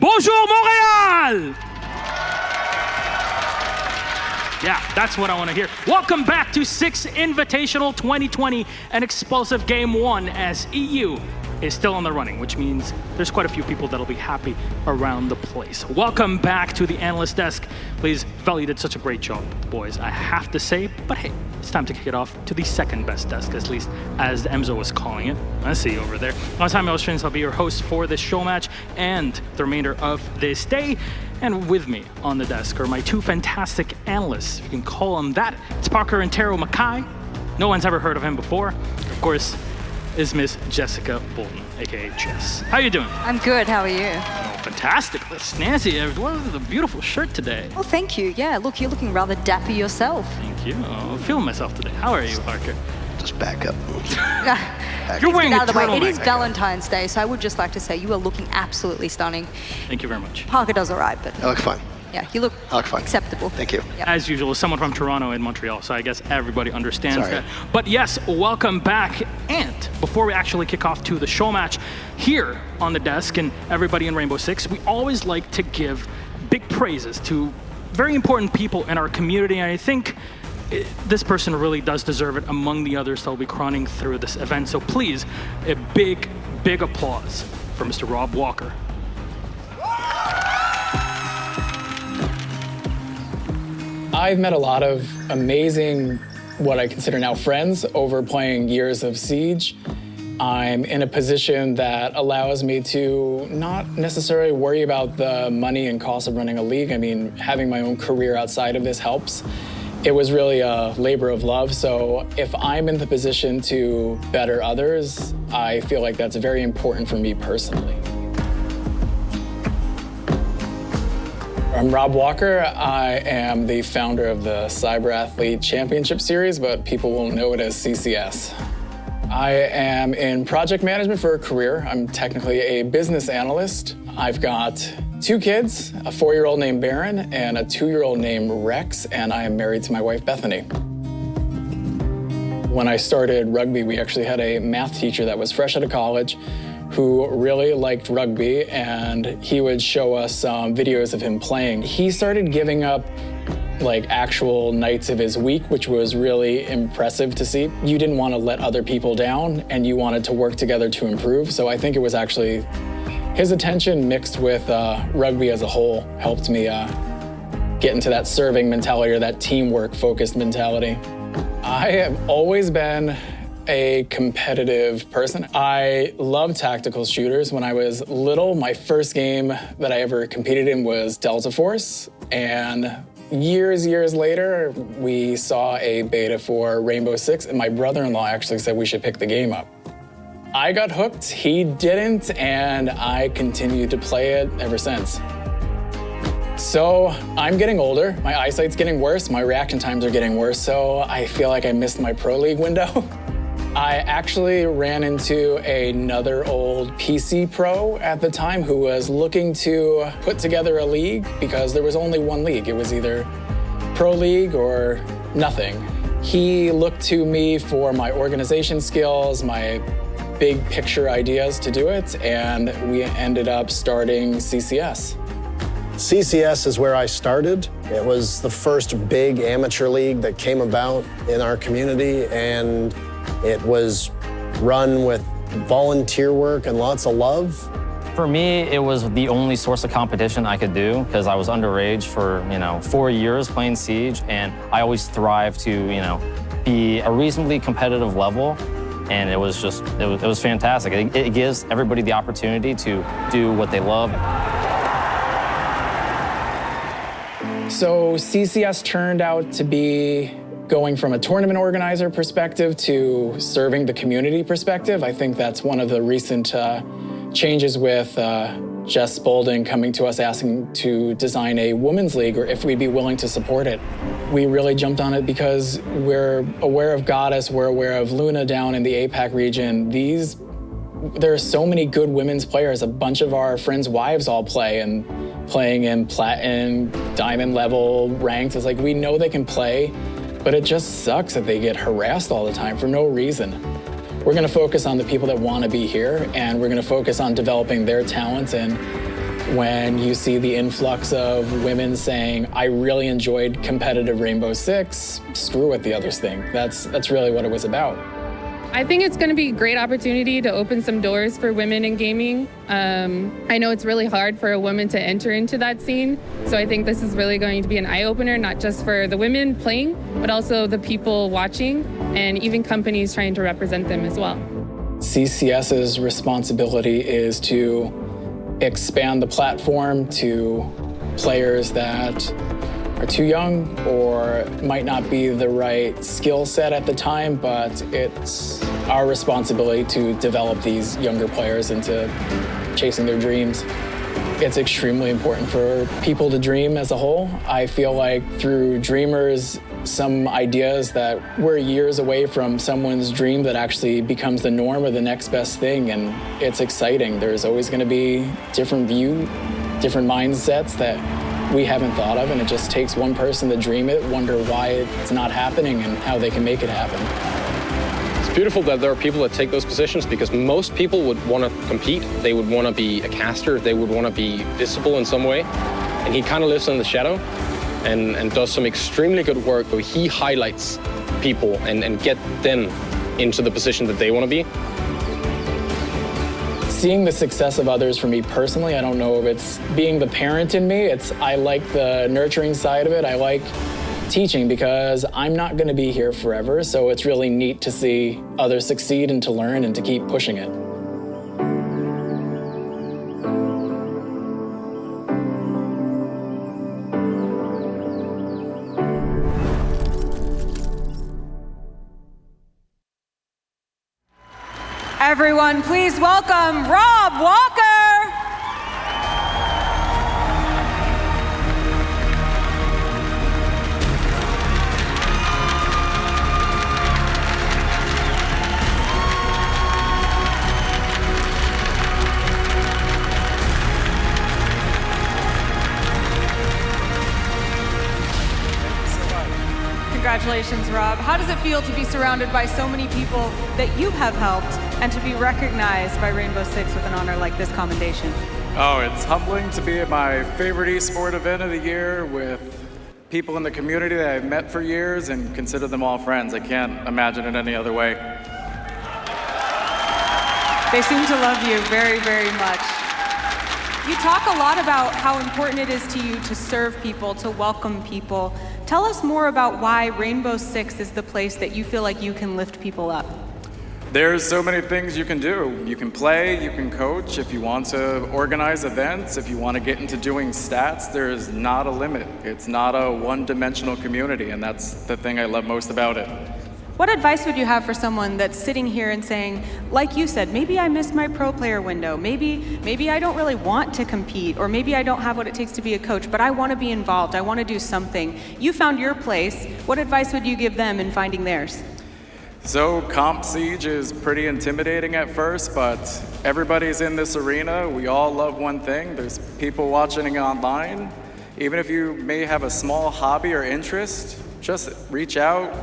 Bonjour, Montréal! Yeah, that's what I want to hear. Welcome back to 6 Invitational 2020, an explosive game 1 as EU is still in the running, which means there's quite a few people that'll be happy around the place. Welcome back to the analyst desk. Please, Fel, you did such a great job, boys, I have to say, but hey, it's time to kick it off to the second best desk, at least as Emzo was calling it. I see you over there. Long time Austrians, I'll be your host for this show match and the remainder of this day. And with me on the desk are my two fantastic analysts, if you can call them that. It's Parker and Taro Mackay. No one's ever heard of him before. Of course, is Miss Jessica Bolton, aka Jess. How you doing? I'm good, how are you? Oh, fantastic. That's Nancy. What a beautiful shirt today. Oh, thank you. Yeah, look, you're looking rather dapper yourself. Thank you. Oh, I'm feeling myself today. How are you, Parker? Just back up. You're wearing out a of the way. turtleneck. It is Valentine's Day, so I would just like to say you are looking absolutely stunning. Thank you very much. Parker does all right, but I look fine. yeah, you look I look fine. acceptable. Thank you. Yep. As usual, someone from Toronto and Montreal, so I guess everybody understands Sorry. that. But yes, welcome back. And before we actually kick off to the show match, here on the desk and everybody in Rainbow Six, we always like to give big praises to very important people in our community. And I think this person really does deserve it among the others that will be crowning through this event. So please, a big, big applause for Mr. Rob Walker. I've met a lot of amazing, what I consider now friends, over playing years of Siege. I'm in a position that allows me to not necessarily worry about the money and cost of running a league. I mean, having my own career outside of this helps. It was really a labor of love, so if I'm in the position to better others, I feel like that's very important for me personally. I'm Rob Walker. I am the founder of the Cyber Athlete Championship Series, but people will know it as CCS. I am in project management for a career. I'm technically a business analyst. I've got 2 kids, a 4-year-old named Baron and a 2-year-old named Rex, and I am married to my wife, Bethany. When I started rugby, we actually had a math teacher that was fresh out of college who really liked rugby, and he would show us videos of him playing. He started giving up like actual nights of his week, which was really impressive to see. You didn't want to let other people down, and you wanted to work together to improve. So I think it was actually his attention mixed with rugby as a whole helped me get into that serving mentality or that teamwork focused mentality. I have always been a competitive person. I love tactical shooters. When I was little, my first game that I ever competed in was Delta Force, and years later, we saw a beta for Rainbow Six, and my brother-in-law actually said we should pick the game up. I got hooked, he didn't, and I continued to play it ever since. So I'm getting older, my eyesight's getting worse, my reaction times are getting worse, so I feel like I missed my Pro League window. I actually ran into another old PC pro at the time who was looking to put together a league because there was only one league. It was either Pro League or nothing. He looked to me for my organization skills, my big picture ideas to do it, and we ended up starting CCS. CCS is where I started. It was the first big amateur league that came about in our community, and it was run with volunteer work and lots of love. For me, it was the only source of competition I could do because I was underage for, 4 years playing Siege, and I always thrived to, be a reasonably competitive level, and it was fantastic. It gives everybody the opportunity to do what they love. So CCS turned out to be going from a tournament organizer perspective to serving the community perspective. I think that's one of the recent changes with Jess Bolden coming to us asking to design a women's league or if we'd be willing to support it. We really jumped on it because we're aware of Goddess, we're aware of Luna down in the APAC region. There are so many good women's players. A bunch of our friends' wives all play and playing in platinum, diamond level ranked. It's like we know they can play, but it just sucks that they get harassed all the time for no reason. We're gonna focus on the people that wanna be here, and we're gonna focus on developing their talents and when you see the influx of women saying, I really enjoyed competitive Rainbow Six, screw what the others think. That's really what it was about. I think it's going to be a great opportunity to open some doors for women in gaming. I know it's really hard for a woman to enter into that scene, so I think this is really going to be an eye-opener, not just for the women playing, but also the people watching, and even companies trying to represent them as well. CCS's responsibility is to expand the platform to players that are too young or might not be the right skill set at the time, but it's our responsibility to develop these younger players into chasing their dreams. It's extremely important for people to dream as a whole. I feel like through Dreamers, some ideas that we're years away from someone's dream that actually becomes the norm or the next best thing, and it's exciting. There's always going to be different mindsets that we haven't thought of, and it just takes one person to dream it, wonder why it's not happening and how they can make it happen. It's beautiful that there are people that take those positions, because most people would want to compete. They would want to be a caster. They would want to be visible in some way. And he kind of lives in the shadow and does some extremely good work where he highlights people and get them into the position that they want to be. Seeing the success of others for me personally, I don't know if it's being the parent in me. I like the nurturing side of it. I like teaching because I'm not going to be here forever. So it's really neat to see others succeed and to learn and to keep pushing it. Everyone, please welcome Rob Walker. Congratulations, Rob. How does it feel to be surrounded by so many people that you have helped and to be recognized by Rainbow Six with an honor like this commendation? Oh, it's humbling to be at my favorite esport event of the year with people in the community that I've met for years and consider them all friends. I can't imagine it any other way. They seem to love you very, very much. You talk a lot about how important it is to you to serve people, to welcome people. Tell us more about why Rainbow Six is the place that you feel like you can lift people up. There's so many things you can do. You can play, you can coach. If you want to organize events, if you want to get into doing stats, there's not a limit. It's not a one-dimensional community, and that's the thing I love most about it. What advice would you have for someone that's sitting here and saying, like you said, maybe I missed my pro player window, maybe I don't really want to compete, or maybe I don't have what it takes to be a coach, but I want to be involved, I want to do something. You found your place. What advice would you give them in finding theirs? So Comp Siege is pretty intimidating at first, but everybody's in this arena. We all love one thing. There's people watching online. Even if you may have a small hobby or interest, just reach out,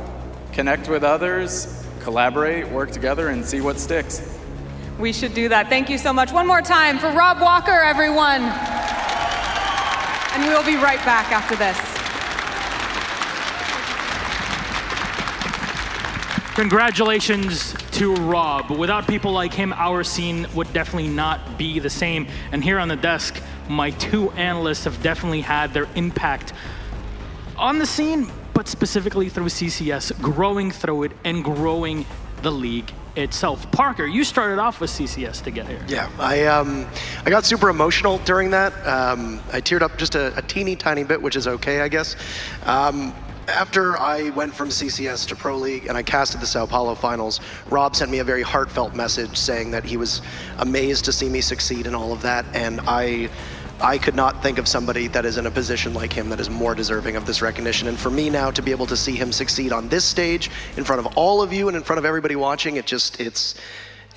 connect with others, collaborate, work together, and see what sticks. We should do that. Thank you so much. One more time for Rob Walker, everyone. And we'll be right back after this. Congratulations to Rob. Without people like him, our scene would definitely not be the same. And here on the desk, my two analysts have definitely had their impact on the scene, but specifically through CCS, growing through it and growing the league itself. Parker, you started off with CCS to get here. Yeah, I got super emotional during that. I teared up just a teeny tiny bit, which is okay, I guess. After I went from CCS to Pro League and I casted the Sao Paulo finals, Rob sent me a very heartfelt message saying that he was amazed to see me succeed in all of that, and I could not think of somebody that is in a position like him that is more deserving of this recognition. And for me now to be able to see him succeed on this stage in front of all of you and in front of everybody watching, it's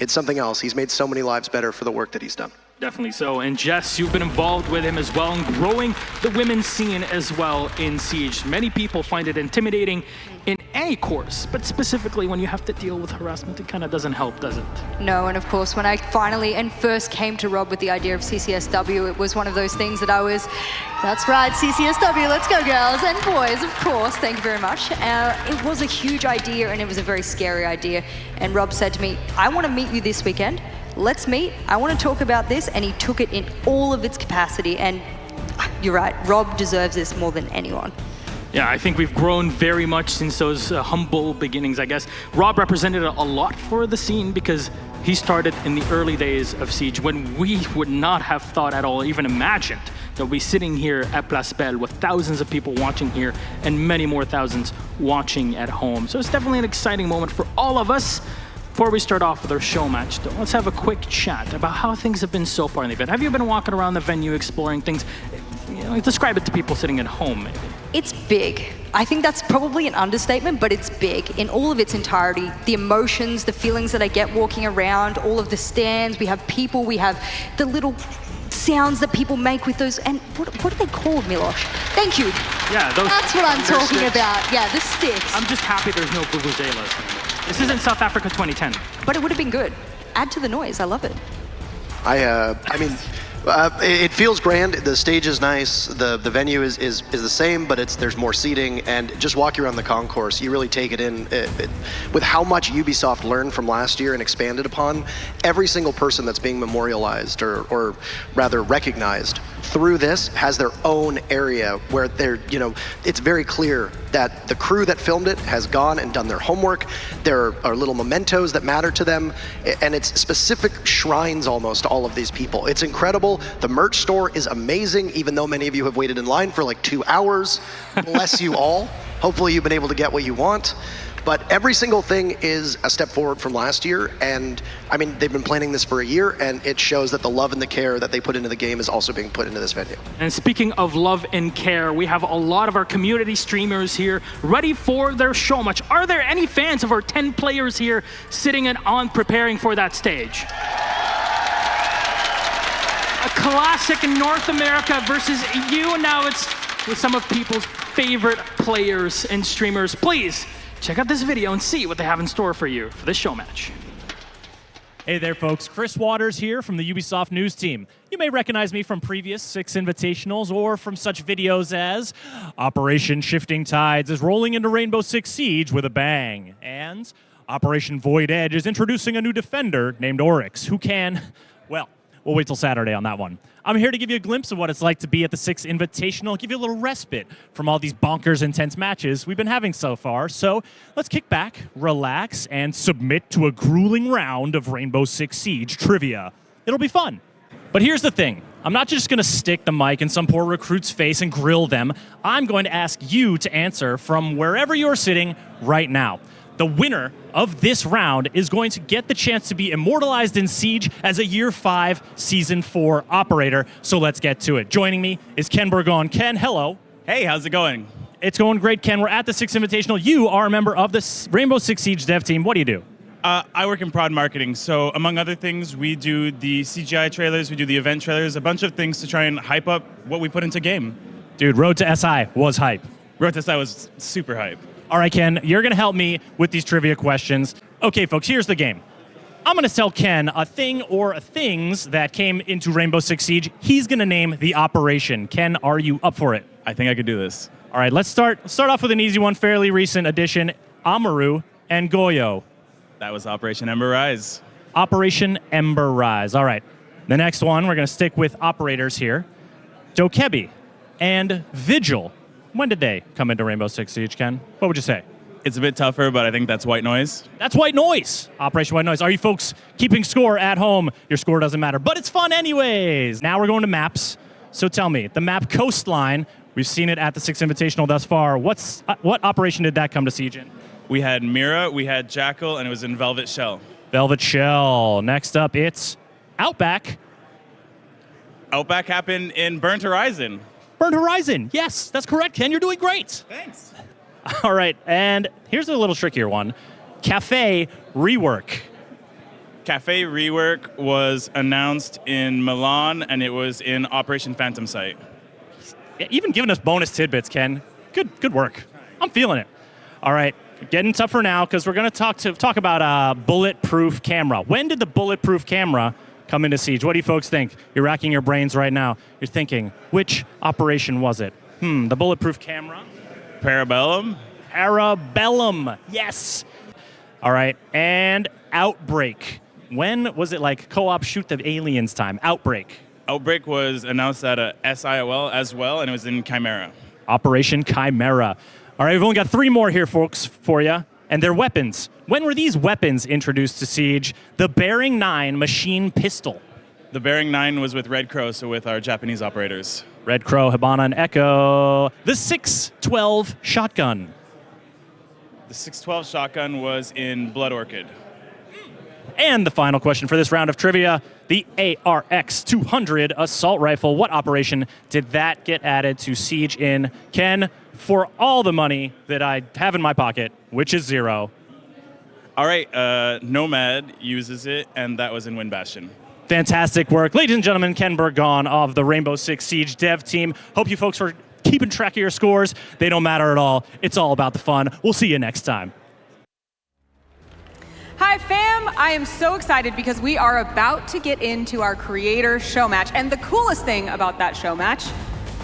something else. He's made so many lives better for the work that he's done. Definitely so. And Jess, you've been involved with him as well and growing the women's scene as well in Siege. Many people find it intimidating in any course, but specifically when you have to deal with harassment, it kind of doesn't help, does it? No, and of course, when I finally and first came to Rob with the idea of CCSW, it was one of those things that I was, that's right, CCSW, let's go girls and boys, of course, thank you very much. It was a huge idea and it was a very scary idea. And Rob said to me, I want to meet you this weekend. Let's meet, I want to talk about this, and he took it in all of its capacity, and you're right, Rob deserves this more than anyone. Yeah, I think we've grown very much since those humble beginnings, I guess. Rob represented a lot for the scene because he started in the early days of Siege when we would not have thought at all, even imagined, that we'd be sitting here at Place Belle with thousands of people watching here and many more thousands watching at home. So it's definitely an exciting moment for all of us. Before we start off with our show match, though, let's have a quick chat about how things have been so far in the event. Have you been walking around the venue exploring things? Describe it to people sitting at home, maybe. It's big. I think that's probably an understatement, but it's big in all of its entirety. The emotions, the feelings that I get walking around, all of the stands, we have people, we have the little sounds that people make with those, and what are they called, Milos? Thank you. Yeah, those. That's what I'm talking sticks. about. Yeah, the sticks. I'm just happy there's no vuvuzelas. This isn't South Africa 2010. But it would have been good. Add to the noise. I love it. It feels grand. The stage is nice. The venue is the same, but there's more seating. And just walking around the concourse, you really take it in. With how much Ubisoft learned from last year and expanded upon, every single person that's being memorialized or rather recognized through this has their own area where it's very clear that the crew that filmed it has gone and done their homework. There are little mementos that matter to them, and it's specific shrines almost to all of these people. It's incredible. The merch store is amazing, even though many of you have waited in line for like 2 hours. Bless you all. Hopefully you've been able to get what you want. But every single thing is a step forward from last year, and I mean, they've been planning this for a year, and it shows that the love and the care that they put into the game is also being put into this venue. And speaking of love and care, we have a lot of our community streamers here ready for their show match. Are there any fans of our 10 players here sitting on preparing for that stage? A classic North America versus EU, and now it's with some of people's favorite players and streamers. Please, check out this video and see what they have in store for you for this show match. Hey there, folks. Chris Waters here from the Ubisoft News team. You may recognize me from previous 6 Invitationals or from such videos as Operation Shifting Tides is rolling into Rainbow Six Siege with a bang, and Operation Void Edge is introducing a new defender named Oryx, who can, well, we'll wait till Saturday on that one. I'm here to give you a glimpse of what it's like to be at the 6 Invitational, give you a little respite from all these bonkers intense matches we've been having so far. So let's kick back, relax, and submit to a grueling round of Rainbow Six Siege trivia. It'll be fun. But here's the thing. I'm not just going to stick the mic in some poor recruit's face and grill them. I'm going to ask you to answer from wherever you're sitting right now. The winner of this round is going to get the chance to be immortalized in Siege as a Year 5 Season 4 operator. So let's get to it. Joining me is Ken Burgon. Ken, hello. Hey, how's it going? It's going great, Ken. We're at the 6 Invitational. You are a member of the Rainbow Six Siege dev team. What do you do? I work in prod marketing. So among other things, we do the CGI trailers, we do the event trailers, a bunch of things to try and hype up what we put into game. Dude, Road to SI was hype. Road to SI was super hype. All right, Ken, you're going to help me with these trivia questions. Okay, folks, here's the game. I'm going to tell Ken a thing or things that came into Rainbow Six Siege. He's going to name the operation. Ken, are you up for it? I think I could do this. All right, let's start off with an easy one, fairly recent addition, Amaru and Goyo. That was Operation Ember Rise. Operation Ember Rise. All right, the next one, we're going to stick with operators here. Dokebi and Vigil. When did they come into Rainbow Six Siege, Ken? What would you say? It's a bit tougher, but I think that's White Noise. That's White Noise. Operation White Noise. Are you folks keeping score at home? Your score doesn't matter, but it's fun anyways. Now we're going to maps. So tell me, the map Coastline, we've seen it at the 6 Invitational thus far. What operation did that come to Siege in? We had Mira, we had Jackal, and it was in Velvet Shell. Velvet Shell. Next up, it's Outback. Outback happened in Burnt Horizon. Burnt Horizon. Yes, that's correct, Ken. You're doing great. Thanks. All right, and here's a little trickier one. Cafe Rework. Cafe Rework was announced in Milan, and it was in Operation Phantom Sight. Even giving us bonus tidbits, Ken. Good work. I'm feeling it. All right, getting tougher now because we're going to talk about a bulletproof camera. When did the bulletproof camera come into Siege? What do you folks think? You're racking your brains right now. You're thinking, which operation was it? The bulletproof camera? Parabellum? Parabellum, yes. All right, and Outbreak. When was it like co-op shoot the aliens time? Outbreak. Outbreak was announced at a SIOL as well, and it was in Chimera. Operation Chimera. All right, we've only got 3 more here, folks, for you. And they're weapons. When were these weapons introduced to Siege? The Bearing 9 machine pistol. The Bearing 9 was with Red Crow, so with our Japanese operators. Red Crow, Hibana, and Echo. The 612 shotgun. The 612 shotgun was in Blood Orchid. And the final question for this round of trivia, the ARX-200 assault rifle. What operation did that get added to Siege in? Ken, for all the money that I have in my pocket, which is 0. All right, Nomad uses it, and that was in Wind Bastion. Fantastic work. Ladies and gentlemen, Ken Burgon of the Rainbow Six Siege dev team. Hope you folks are keeping track of your scores. They don't matter at all. It's all about the fun. We'll see you next time. Hi fam, I am so excited because we are about to get into our creator show match. And the coolest thing about that show match,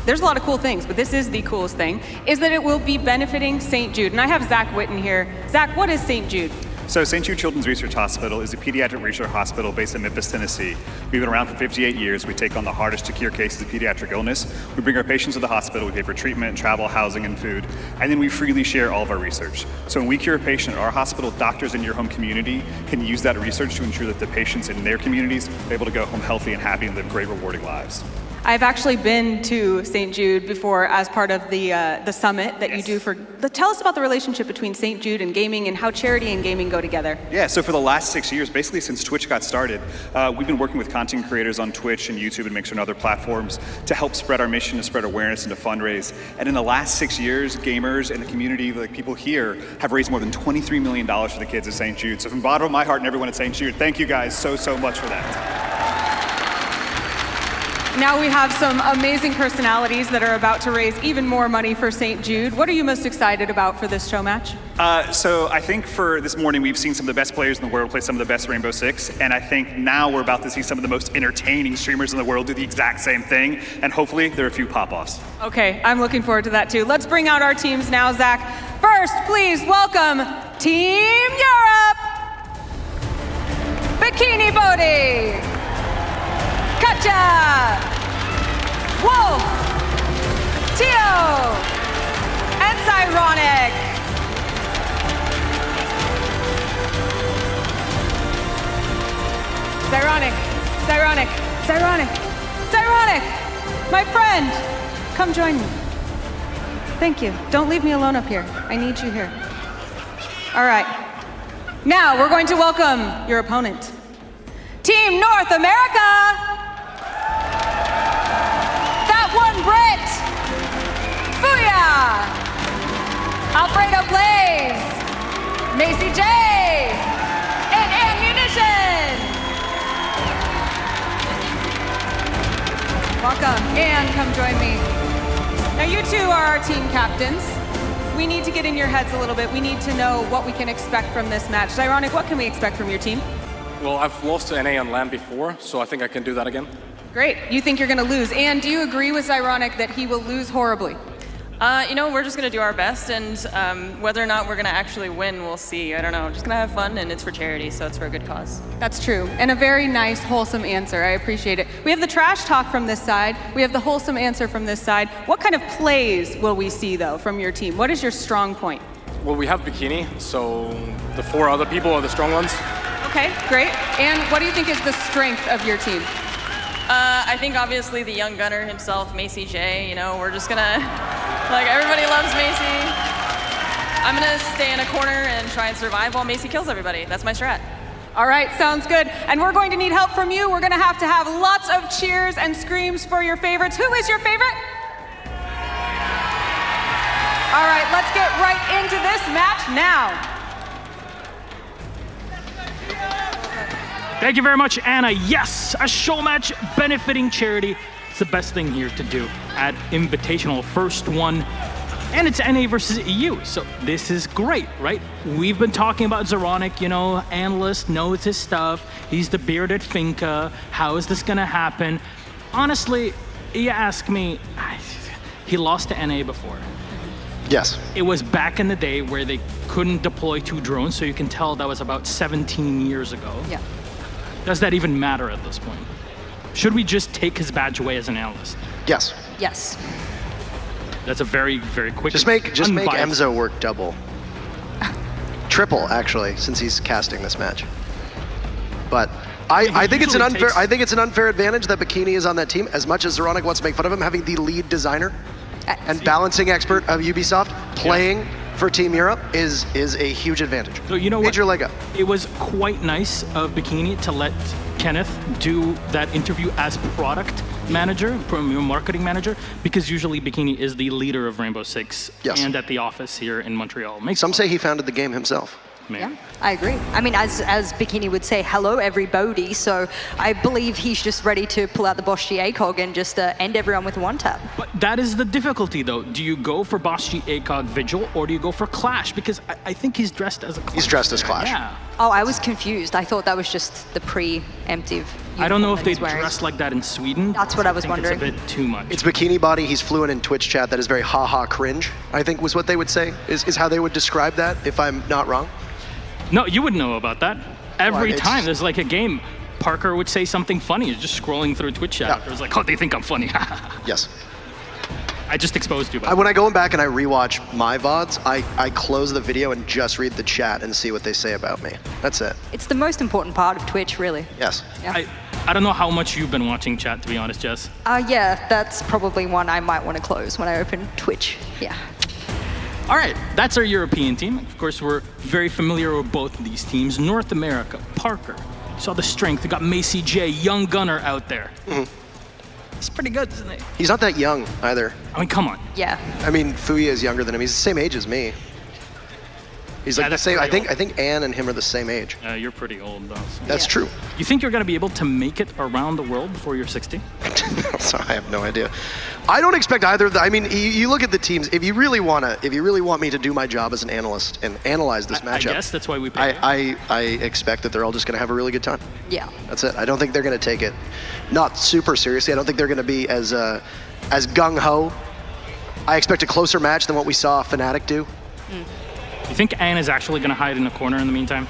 there's a lot of cool things, but this is the coolest thing, is that it will be benefiting St. Jude. And I have Zach Witten here. Zach, what is St. Jude? So St. Jude Children's Research Hospital is a pediatric research hospital based in Memphis, Tennessee. We've been around for 58 years. We take on the hardest to cure cases of pediatric illness. We bring our patients to the hospital, we pay for treatment, travel, housing, and food, and then we freely share all of our research. So when we cure a patient at our hospital, doctors in your home community can use that research to ensure that the patients in their communities are able to go home healthy and happy and live great, rewarding lives. I've actually been to St. Jude before as part of the summit that you do for. Tell us about the relationship between St. Jude and gaming and how charity and gaming go together. Yeah, so for the last 6 years, basically since Twitch got started, we've been working with content creators on Twitch and YouTube and Mixer and other platforms to help spread our mission, to spread awareness and to fundraise. And in the last 6 years, gamers and the community, like people here, have raised more than $23 million for the kids at St. Jude. So from the bottom of my heart and everyone at St. Jude, thank you guys so much for that. Now we have some amazing personalities that are about to raise even more money for St. Jude. What are you most excited about for this show match? So I think for this morning, we've seen some of the best players in the world play some of the best Rainbow Six, and I think now we're about to see some of the most entertaining streamers in the world do the exact same thing, and hopefully there are a few pop-offs. Okay, I'm looking forward to that too. Let's bring out our teams now, Zach. First, please welcome Team Europe, Bikini Bodhi, Katja, Wolf, Tio, and Cyronic. Cyronic, my friend, come join me. Thank you. Don't leave me alone up here. I need you here. All right. Now we're going to welcome your opponent. Team North America. That one Brit, Fuya, Alfredo Blaze, Macy J, and Ammunition. Welcome, and come join me. Now you two are our team captains. We need to get in your heads a little bit. We need to know what we can expect from this match. Ironic, what can we expect from your team? Well, I've lost to NA on land before, so I think I can do that again. Great. You think you're going to lose. And do you agree with Ironic that he will lose horribly? We're just going to do our best, and whether or not we're going to actually win, we'll see. I don't know. We're just going to have fun, and it's for charity, so it's for a good cause. That's true. And a very nice, wholesome answer. I appreciate it. We have the trash talk from this side. We have the wholesome answer from this side. What kind of plays will we see, though, from your team? What is your strong point? Well, we have Bikini, so the 4 other people are the strong ones. Okay, great. And what do you think is the strength of your team? I think obviously the young gunner himself, Macy J, we're just gonna, everybody loves Macy. I'm gonna stay in a corner and try and survive while Macy kills everybody. That's my strat. All right, sounds good. And we're going to need help from you. We're gonna have to have lots of cheers and screams for your favorites. Who is your favorite? All right, let's get right into this match now. Thank you very much, Anna. Yes, a show match benefiting charity. It's the best thing here to do at Invitational. First one, and it's NA versus EU. So this is great, right? We've been talking about Zoronic, you know, analyst, knows his stuff. He's the bearded Finka. How is this gonna happen? Honestly, you ask me, he lost to NA before. Yes. It was back in the day where they couldn't deploy 2 drones, so you can tell that was about 17 years ago. Yeah. Does that even matter at this point? Should we just take his badge away as an analyst? Yes. Yes. That's a very, very quick. Just make Emzo work double. Triple, actually, since he's casting this match. But I think it's an unfair advantage that Bikini is on that team. As much as Zoronic wants to make fun of him, having the lead designer and balancing expert of Ubisoft playing for Team Europe is a huge advantage. So you know Major leg up. It was quite nice of Bikini to let Kenneth do that interview as product manager, marketing manager, because usually Bikini is the leader of Rainbow Six and at the office here in Montreal. Some say he founded the game himself. Yeah, I agree. I mean, as Bikini would say, hello everybody. So I believe he's just ready to pull out the Bosch ACOG and just end everyone with one tap. But that is the difficulty, though. Do you go for Bosch ACOG Vigil or do you go for Clash? Because I think he's dressed as a Clash. He's dressed as Clash. Yeah. Oh, I was confused. I thought that was just the preemptive. I don't know if they dress like that in Sweden. That's what I was wondering. It's a bit too much. It's Bikini Body. He's fluent in Twitch chat. That is very ha-ha cringe, I think was what they would say, is how they would describe that, if I'm not wrong. No, you would know about that. Every time there's like a game, Parker would say something funny. He's just scrolling through Twitch chat. It was like, oh, they think I'm funny. Yes. I just exposed you. When I go back and I rewatch my VODs, I close the video and just read the chat and see what they say about me. That's it. It's the most important part of Twitch, really. Yes. Yeah. I don't know how much you've been watching chat, to be honest, Jess. Yeah, that's probably one I might want to close when I open Twitch. Yeah. All right, that's our European team. Of course, we're very familiar with both of these teams. North America, Parker. You saw the strength. We got Macy J, young gunner out there. It's pretty good, isn't it? He's not that young either. I mean, come on. Yeah. I mean, Fuya is younger than him. He's the same age as me. He's like the same. I think Anne and him are the same age. You're pretty old, though. So. That's true. You think you're going to be able to make it around the world before you're 60? So I have no idea. I don't expect either. I mean, you look at the teams. If you really want me to do my job as an analyst and analyze this matchup, I guess that's why we pay. I expect that they're all just going to have a really good time. Yeah. That's it. I don't think they're going to take it not super seriously. I don't think they're going to be as gung ho. I expect a closer match than what we saw Fnatic do. You think Anne is actually going to hide in a corner in the meantime?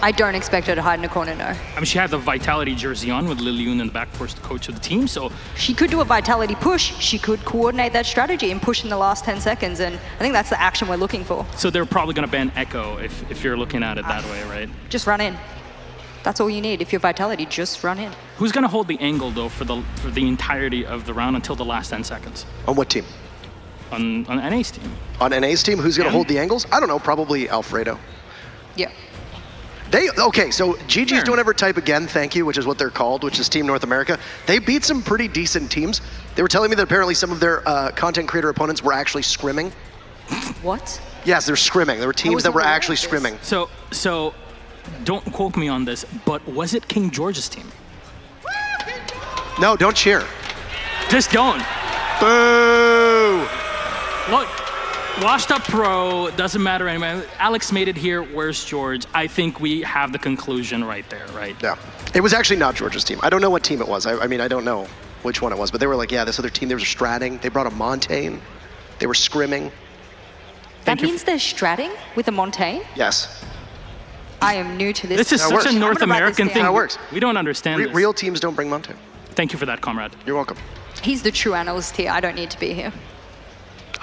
I don't expect her to hide in a corner, no. I mean, she had the Vitality jersey on with Liliun in the back, of course, the coach of the team, so... She could do a Vitality push. She could coordinate that strategy and push in the last 10 seconds, and I think that's the action we're looking for. So they're probably going to ban Echo if you're looking at it that way, right? Just run in. That's all you need. If you're Vitality, just run in. Who's going to hold the angle, though, for the entirety of the round until the last 10 seconds? On what team? On NA's team. On NA's team, who's going to hold the angles? I don't know, probably Alfredo. Yeah. Okay, so GG's Don't Ever Type Again, thank you, which is what they're called, which is Team North America. They beat some pretty decent teams. They were telling me that apparently some of their content creator opponents were actually scrimming. What? Yes, they're scrimming. There were teams that were actually scrimming. So, don't quote me on this, but was it King George's team? No, don't cheer. Just don't. Boo! Look, washed up pro, doesn't matter anyway. Alex made it here, where's George? I think we have the conclusion right there, right? Yeah. It was actually not George's team. I don't know what team it was. I mean, I don't know which one it was, but they were like, yeah, this other team, they were stratting. They brought a Montaigne. They were scrimming. That means they're stratting with a Montaigne? Yes. I am new to this. This is such a North American thing. How it works. We don't understand this. Real teams don't bring Montaigne. Thank you for that, comrade. You're welcome. He's the true analyst here. I don't need to be here.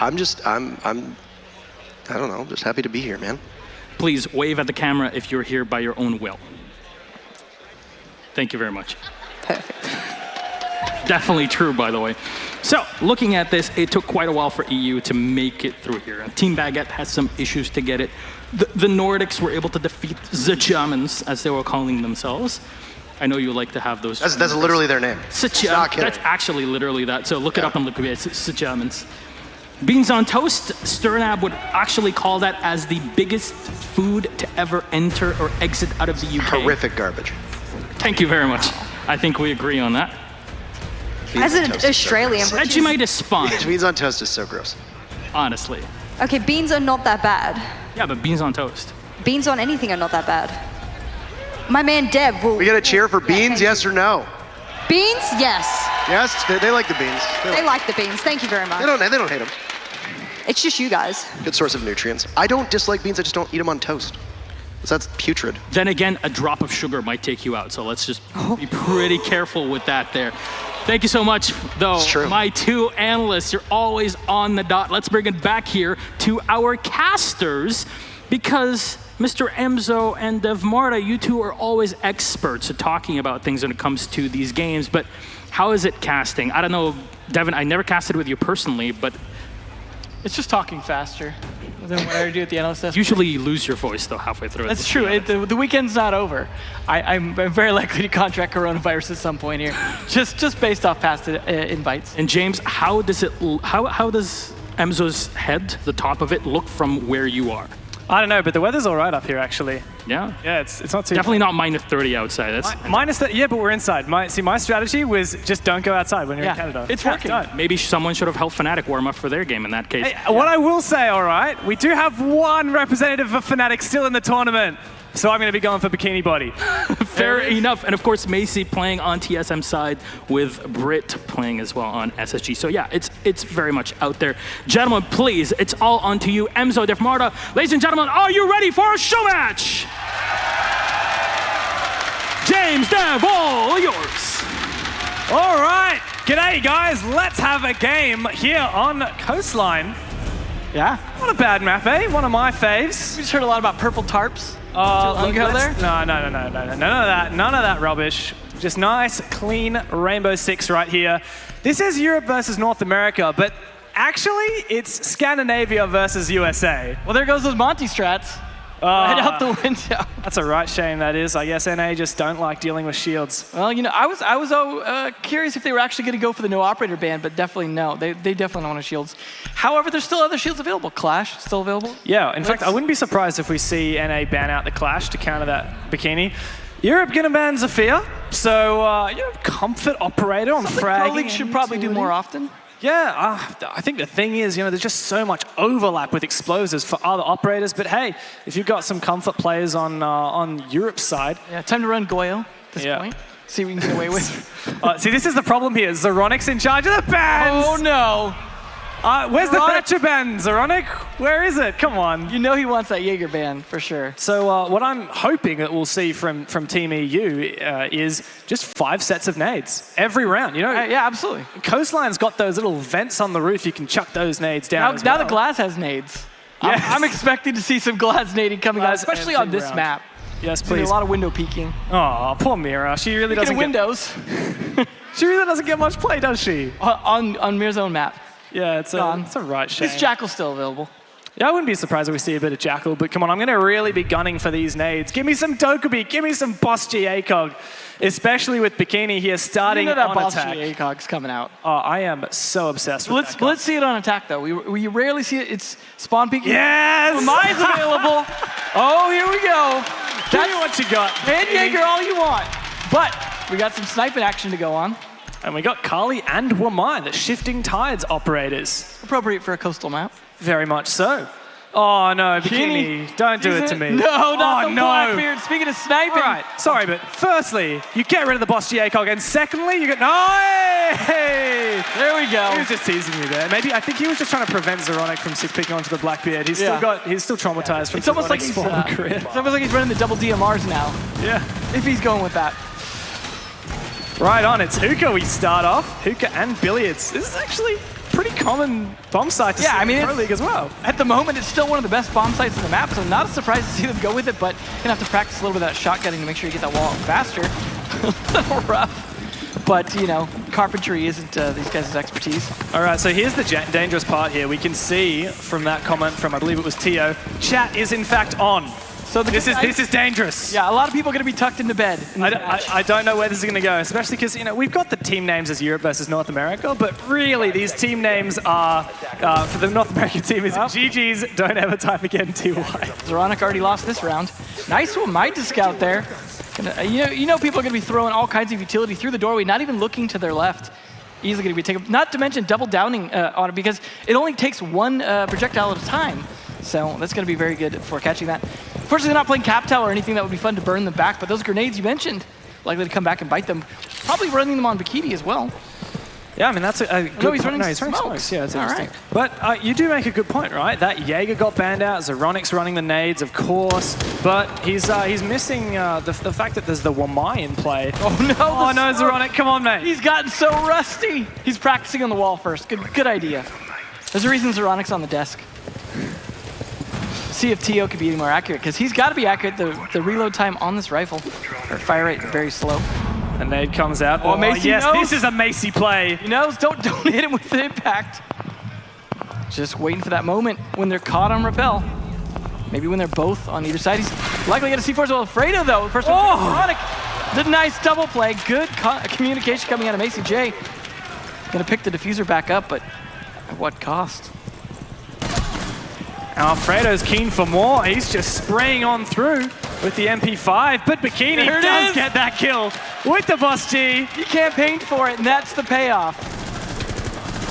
I don't know, just happy to be here, man. Please wave at the camera if you're here by your own will. Thank you very much. Perfect. Definitely true, by the way. So, looking at this, it took quite a while for EU to make it through here. Team Baguette has some issues to get it. The Nordics were able to defeat the Germans, as they were calling themselves. I know you like to have those. That's literally their name. That's actually literally that. So look it up and look at it. It's the Germans. Beans on toast, Sternab would actually call that as the biggest food to ever enter or exit out of the UK. Horrific garbage. Thank you very much. I think we agree on that. As an Australian, Vegemite is fun. Beans on toast is so gross. Honestly. Okay, beans are not that bad. Yeah, but beans on toast. Beans on anything are not that bad. My man Deb will... We got a cheer for beans, yes or no? Beans? Yes. Yes, they like the beans. They like the beans. Thank you very much. They don't hate them. It's just you guys. Good source of nutrients. I don't dislike beans, I just don't eat them on toast. So that's putrid. Then again, a drop of sugar might take you out. So let's just be pretty careful with that there. Thank you so much, though. My two analysts, you're always on the dot. Let's bring it back here to our casters, because Mr. Emzo and Dev Marta, you two are always experts at talking about things when it comes to these games. But how is it casting? I don't know, Devin, I never casted with you personally, but... It's just talking faster than what I do at the analyst desk. Usually you lose your voice, though, halfway through. That's true. The weekend's not over. I'm very likely to contract coronavirus at some point here, just based off past invites. And James, how does Emzo's head, the top of it, look from where you are? I don't know, but the weather's all right up here, actually. Yeah? Yeah, it's not too Definitely not minus 30 outside. That's yeah, but we're inside. My strategy was just don't go outside when you're in Canada. It's working. Maybe someone should have helped Fnatic warm up for their game in that case. Hey, what I will say, all right, we do have one representative of Fnatic still in the tournament. So I'm going to be going for Bikini Body. Fair enough. And of course, Macy playing on TSM side with Brit playing as well on SSG. So yeah, it's very much out there. Gentlemen, please, it's all on to you. Emzo, Dev Marta, ladies and gentlemen, are you ready for a show match? James, Dev, all yours. All right. G'day, guys. Let's have a game here on Coastline. Yeah. Not a bad map, eh? One of my faves. We just heard a lot about purple tarps. No, there? None of that rubbish. Just nice, clean Rainbow Six right here. This is Europe versus North America, but actually it's Scandinavia versus USA. Well, there goes those Monty strats. Right out the window. That's a right shame, that is. I guess NA just don't like dealing with shields. Well, you know, I was curious if they were actually going to go for the no operator ban, but definitely no. They definitely don't want shields. However, there's still other shields available. Clash still available. Yeah, in fact, I wouldn't be surprised if we see NA ban out the Clash to counter that Bikini. Europe gonna ban Zafir, so you know, comfort operator on fragging. Pro League should probably do more often. Yeah, I think the thing is, you know, there's just so much overlap with explosives for other operators. But hey, if you've got some comfort players on Europe's side, yeah, time to run Goyo at this point. See what we can get away with. See, this is the problem here. Zeronic's in charge of the bans. Oh no! Where's the Thatcher ban, Zeronic? Where is it? Come on. You know he wants that Jaeger ban for sure. So what I'm hoping that we'll see from Team EU is just 5 sets of nades every round. You know? Yeah, absolutely. Coastline's got those little vents on the roof. You can chuck those nades down. Now the glass has nades. Yes. I'm expecting to see some glass nading coming out, especially on this map. Yes, please. A lot of window peeking. Oh, poor Mira. She really doesn't get windows. She really doesn't get much play, does she? On Mira's own map. Yeah, it's a right shame. Is Jackal still available? Yeah, I wouldn't be surprised if we see a bit of Jackal, but come on, I'm going to really be gunning for these nades. Give me some Dokubi, give me some Boss G ACOG, especially with Bikini here starting on attack. Boss G ACOG's coming out. Oh, I am so obsessed with that. Let's see it on attack, though. We rarely see it. It's spawn peeking. Yes! Mine's available. Oh, here we go. Give me what you got. And Jaeger all you want. But we got some sniping action to go on. And we got Kali and Wamai, the Shifting Tides operators. Appropriate for a coastal map. Very much so. Oh no, Bikini, don't do it to me. No, not the Blackbeard. Speaking of sniping. All right, sorry, but firstly, you get rid of the Boss G ACOG, and secondly, you get hey! There we go. He was just teasing you there. Maybe I think he was just trying to prevent Zeronic from picking onto the Blackbeard. He's still traumatized from it's almost like career. It's almost like he's running the double DMRs now. Yeah. If he's going with that. Right on, it's Hookah we start off. Hookah and Billiards. This is actually pretty common bomb site to see in Pro League as well. At the moment, it's still one of the best bomb sites in the map, so not a surprise to see them go with it, but you're going to have to practice a little bit of that shotgunning to make sure you get that wall out faster. A little rough. But, you know, carpentry isn't these guys' expertise. All right, so here's the dangerous part here. We can see from that comment from, I believe it was Tio, chat is in fact on. So this is dangerous. Yeah, a lot of people are going to be tucked into bed. I don't know where this is going to go, especially because, you know, we've got the team names as Europe versus North America, but really these team names are, for the North American team, is GG's, don't ever type again, TY. Zeronic already lost this round. Nice one, Might to scout there. You know people are going to be throwing all kinds of utility through the doorway, not even looking to their left. Easily going to be taken. Not to mention double downing on it because it only takes one projectile at a time. So that's going to be very good for catching that. Unfortunately, they're not playing Cap Tower or anything that would be fun to burn them back, but those grenades you mentioned, likely to come back and bite them. Probably running them on Bikini as well. Yeah, I mean, that's a good No, he's point. running He's smokes. Yeah, it's All interesting. right. But you do make a good point, right? That Jaeger got banned out. Zeronic's running the nades, of course. But he's missing the fact that there's the Wamai in play. Oh, no. Oh, no, Zeronic. Come on, mate. He's gotten so rusty. He's practicing on the wall first. Good idea. There's a reason Zeronic's on the desk. See if Tio could be any more accurate, because he's got to be accurate. The reload time on this rifle, or fire rate, very slow. A nade comes out. Oh, Macy yes, knows. this is a Macy play. He knows, don't hit him with the impact. Just waiting for that moment when they're caught on rappel. Maybe when they're both on either side. He's likely going to C4 as well. Alfredo, though. First one, Veronica. The nice double play. Good communication coming out of Macy J. Going to pick the diffuser back up, but at what cost? Alfredo's keen for more. He's just spraying on through with the MP5, but Bikini does get that kill with the Boss G. He campaigned for it, and that's the payoff.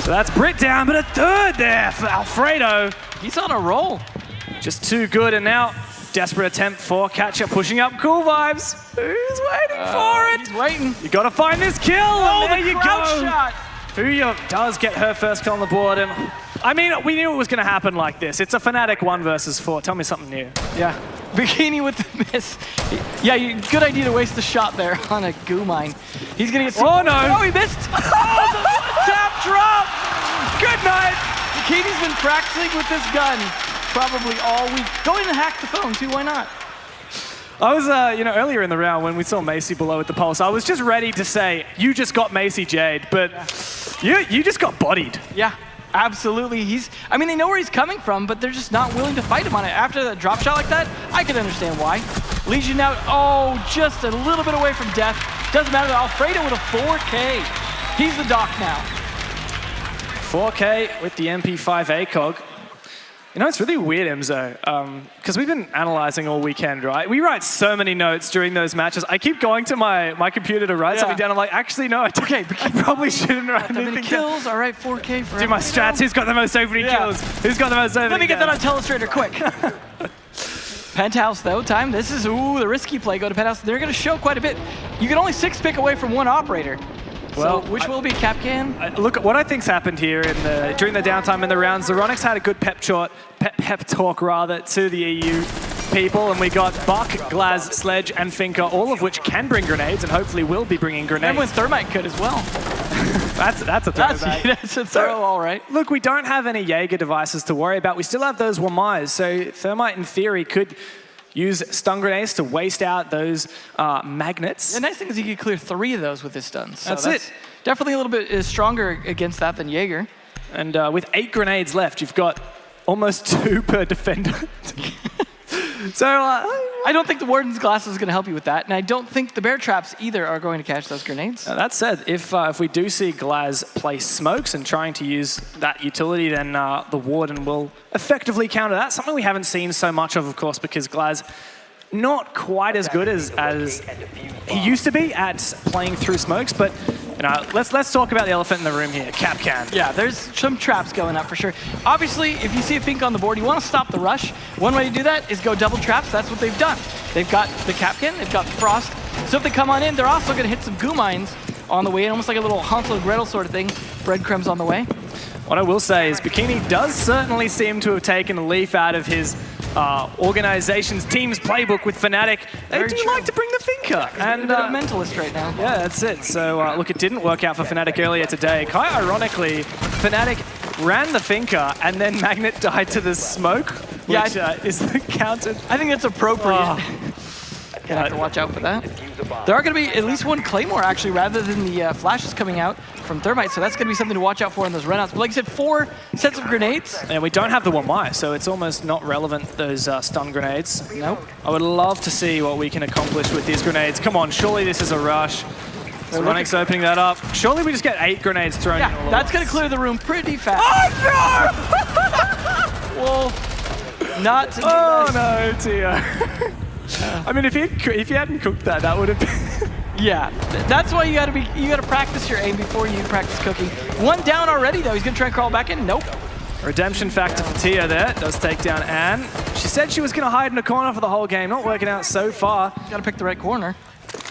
So that's Britt down, but a third there for Alfredo. He's on a roll. Just too good, and now desperate attempt for catch-up, pushing up Cool Vibes. Who's waiting for it? He's waiting. You gotta find this kill, and there you go. Shot. Fuya does get her first kill on the board, and I mean, we knew it was gonna happen like this. It's a Fnatic 1 versus 4. Tell me something new. Yeah, Bikini with the miss. Yeah, good idea to waste the shot there on a goo mine. He's gonna get. Oh no! Oh, he missed! Oh, the tap drop! Good night. Bikini's been practicing with this gun probably all week. Go in and hack the phone too. Why not? I was, earlier in the round when we saw Macy below at the pulse, I was just ready to say, you just got Macy Jade, but you just got bodied. Yeah, absolutely. I mean, they know where he's coming from, but they're just not willing to fight him on it. After that drop shot like that, I can understand why. Legion out, just a little bit away from death. Doesn't matter, Alfredo with a 4K. He's the doc now. 4K with the MP5 ACOG. You know, it's really weird, Emzo, because we've been analyzing all weekend, right? We write so many notes during those matches. I keep going to my computer to write something down. I'm like, actually, no, I probably shouldn't write anything kills. All right, 4K for do my strats. Who's got the most opening kills? Who's got the most opening Let me get kills? that on Telestrator quick. Penthouse, though, time. This is, the risky play. Go to Penthouse. They're going to show quite a bit. You can only 6-pick away from one operator. Well, so which will be Capcan? Look, what I think's happened here during the downtime in the round, Zeronic's had a good pep talk to the EU people, and we got Buck, Glaz, Sledge, and Finka, all of which can bring grenades, and hopefully will be bringing grenades. And when Thermite could as well. That's a throwback. That's a throw, all right. Look, we don't have any Jaeger devices to worry about. We still have those Wamais, so Thermite, in theory, could use stun grenades to waste out those magnets. The nice thing is he could clear 3 of those with his stuns. So that's it. Definitely a little bit stronger against that than Jaeger. And with 8 grenades left, you've got almost 2 per defender. So I don't think the Warden's Glass is going to help you with that, and I don't think the Bear Traps either are going to catch those grenades. That said, if we do see Glaz play smokes and trying to use that utility, then the Warden will effectively counter that. Something we haven't seen so much of course, because Glaz not quite as good as he used to be at playing through smokes, but let's talk about the elephant in the room here, Capcan. Yeah, there's some traps going up for sure. Obviously, if you see a Fink on the board, you want to stop the rush. One way to do that is go double traps. That's what they've done. They've got the Capcan, they've got the Frost. So if they come on in, they're also going to hit some goo mines on the way in, almost like a little Hansel and Gretel sort of thing. Breadcrumbs on the way. What I will say is Bikini does certainly seem to have taken a leaf out of his organization's team's playbook with Fnatic. They do like to bring the Finka. And a mentalist right now. Yeah, that's it. So look, it didn't work out for Fnatic earlier today. Quite ironically, Fnatic ran the Finka and then Magnet died to the smoke, which is counted. I think that's appropriate. Gonna have to watch out for that. There are going to be at least one Claymore, actually, rather than the flashes coming out from Thermite, so that's going to be something to watch out for in those runouts. But like I said, 4 sets of grenades. And we don't have the Wamai, so it's almost not relevant, those stun grenades. Nope. I would love to see what we can accomplish with these grenades. Come on, surely this is a rush. Zeronic's opening that up. Surely we just get 8 grenades thrown in. Yeah, that's going to clear the room pretty fast. Oh, no! Wolf, not to Oh, no, Tio. I mean, if you hadn't cooked that, that would have been... Yeah, that's why you gotta practice your aim before you practice cooking. One down already though. He's gonna try and crawl back in. Nope. Redemption factor for Tia there. Does take down Anne. She said she was gonna hide in a corner for the whole game. Not working out so far. Gotta pick the right corner.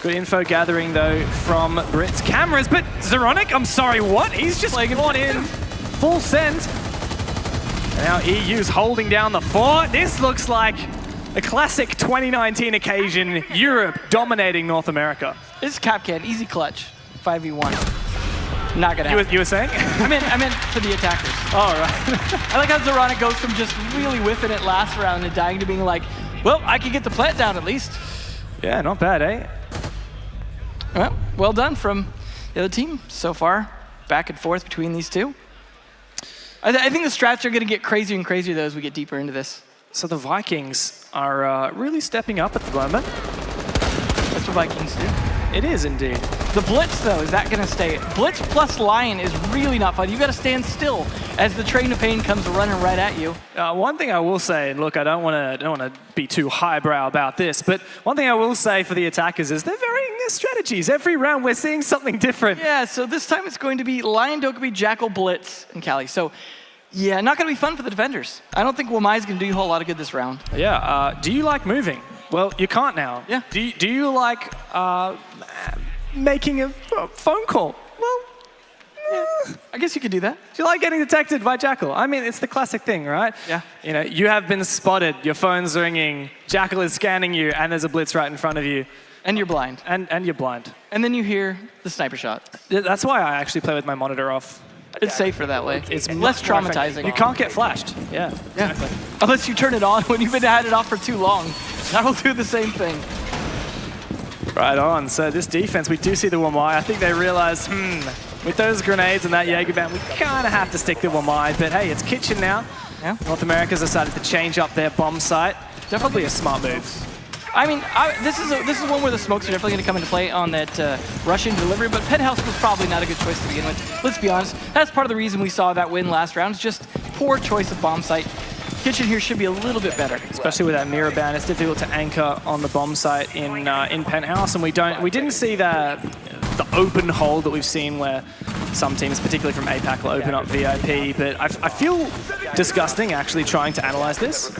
Good info gathering though from Brit's cameras, but Zeronic, I'm sorry, what? He's just gone in full send. And now EU's holding down the fort. This looks like a classic 2019 occasion, Europe dominating North America. This is Capcan, easy clutch, 5v1. Not gonna happen. You were saying? I meant for the attackers. Oh, right. I like how Zeronic goes from just really whiffing it last round and dying to being like, well, I can get the plant down at least. Yeah, not bad, eh? Well done from the other team so far. Back and forth between these two. I think the strats are gonna get crazier and crazier though as we get deeper into this. So the Vikings are really stepping up at the moment. That's what Vikings do. It is indeed. The Blitz, though, is that going to stay? Blitz plus Lion is really not fun. You got to stand still as the Train of Pain comes running right at you. One thing I will say, and look, I don't want to be too highbrow about this, but one thing I will say for the attackers is they're varying their strategies. Every round we're seeing something different. Yeah, so this time it's going to be Lion, Dokkaebi, Jackal, Blitz, and Kali. So, yeah, not going to be fun for the defenders. I don't think Wamai's going to do a whole lot of good this round. Yeah, do you like moving? Well, you can't now. Yeah. Do you like making a phone call? Well, yeah. I guess you could do that. Do you like getting detected by Jackal? I mean, it's the classic thing, right? Yeah. You know, you have been spotted, your phone's ringing, Jackal is scanning you, and there's a Blitz right in front of you. And you're blind. And you're blind. And then you hear the sniper shot. That's why I actually play with my monitor off. It's safer that way. It's less traumatizing. You can't get flashed. Yeah. Exactly. Unless you turn it on when you've had it off for too long. That'll do the same thing. Right on. So this defense, we do see the Wamai. I think they realize, with those grenades and that Jaeger band, we kind of have to stick to Wamai. But hey, it's Kitchen now. Yeah. North America's decided to change up their bomb site. Definitely a smart move. I mean, this is one where the smokes are definitely going to come into play on that Russian delivery, but Penthouse was probably not a good choice to begin with. Let's be honest, that's part of the reason we saw that win last round. It's just poor choice of bomb site. Kitchen here should be a little bit better. Especially with that mirror ban, it's difficult to anchor on the bomb site in Penthouse, and we didn't see the open hold that we've seen where some teams, particularly from APAC, will open up VIP, but I feel disgusting actually trying to analyze this.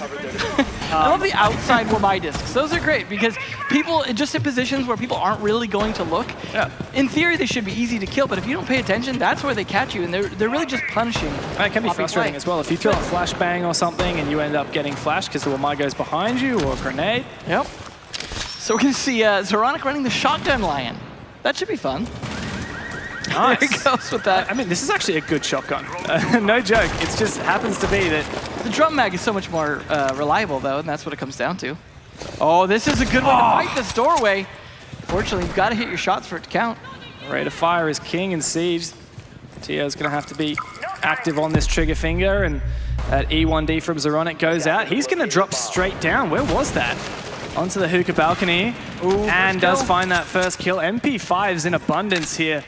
I love the outside Wamai discs. Those are great because people, just in positions where people aren't really going to look, in theory they should be easy to kill, but if you don't pay attention, that's where they catch you, and they're really just punishing. And it can be frustrating as well. If you throw a flashbang or something and you end up getting flashed because the Wamai goes behind you, or a grenade. Yep. So we're going to see Zeronic running the shotgun Lion. That should be fun. Nice. There he goes with that. I mean, this is actually a good shotgun. No joke. It just happens to be that... The drum mag is so much more reliable, though, and that's what it comes down to. Oh, this is a good way to fight this doorway. Fortunately, you've got to hit your shots for it to count. Rate of fire is king in Siege. Tio's going to have to be active on this trigger finger, and that E1D from Zeronic goes out. He's going to drop straight down. Where was that? Onto the hookah balcony. Ooh, and does find that first kill. MP5's in abundance here,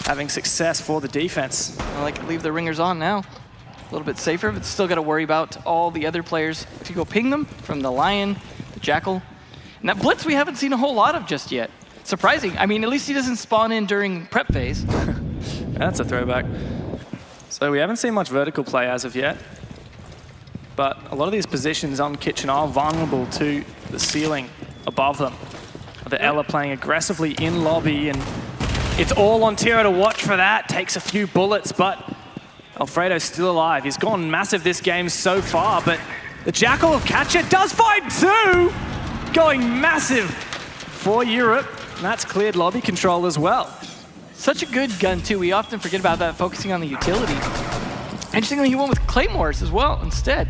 having success for the defense. I like to leave the ringers on now. A little bit safer, but still got to worry about all the other players. If you go ping them from the Lion, the Jackal. And that Blitz we haven't seen a whole lot of just yet. Surprising. I mean, at least he doesn't spawn in during prep phase. That's a throwback. So we haven't seen much vertical play as of yet. But a lot of these positions on Kitchen are vulnerable to the ceiling above them. The Ella playing aggressively in lobby, and it's all on Tiro to watch for that. Takes a few bullets, but Alfredo's still alive. He's gone massive this game so far, but the Jackal will catch it. Does find two! Going massive for Europe. And that's cleared lobby control as well. Such a good gun, too. We often forget about that, focusing on the utility. Interestingly, he went with Claymores as well instead.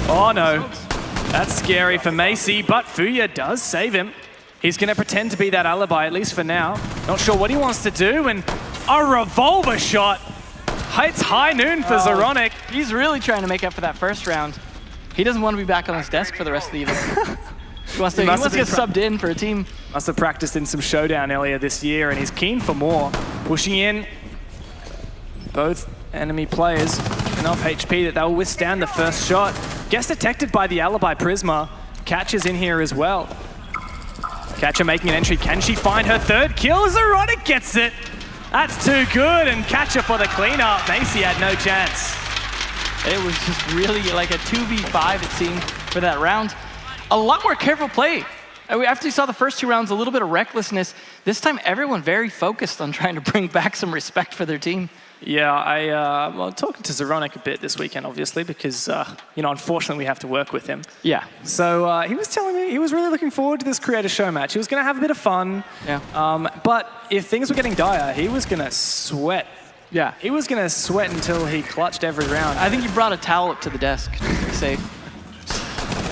Oh, no. That's scary for Macy, but Fuya does save him. He's going to pretend to be that alibi, at least for now. Not sure what he wants to do, and a revolver shot. It's high noon for Zeronic. He's really trying to make up for that first round. He doesn't want to be back on his desk for the rest of the event. He wants to get subbed in for a team. Must have practiced in some Showdown earlier this year, and he's keen for more. Pushing in both enemy players, enough HP that they'll withstand the first shot. Gets detected by the alibi Prisma. Catches in here as well. Catcher making an entry. Can she find her third kill? Zeronic gets it. That's too good, and Catcher for the cleanup. Macy had no chance. It was just really like a 2v5, it seemed, for that round. A lot more careful play. After you saw the first 2 rounds, a little bit of recklessness. This time, everyone very focused on trying to bring back some respect for their team. Yeah, well, talking to Zeronic a bit this weekend, obviously, because, unfortunately we have to work with him. Yeah. So he was telling me he was really looking forward to this Creator Show match. He was going to have a bit of fun. Yeah. But if things were getting dire, he was going to sweat. Yeah. He was going to sweat until he clutched every round. I think he brought a towel up to the desk just to be safe.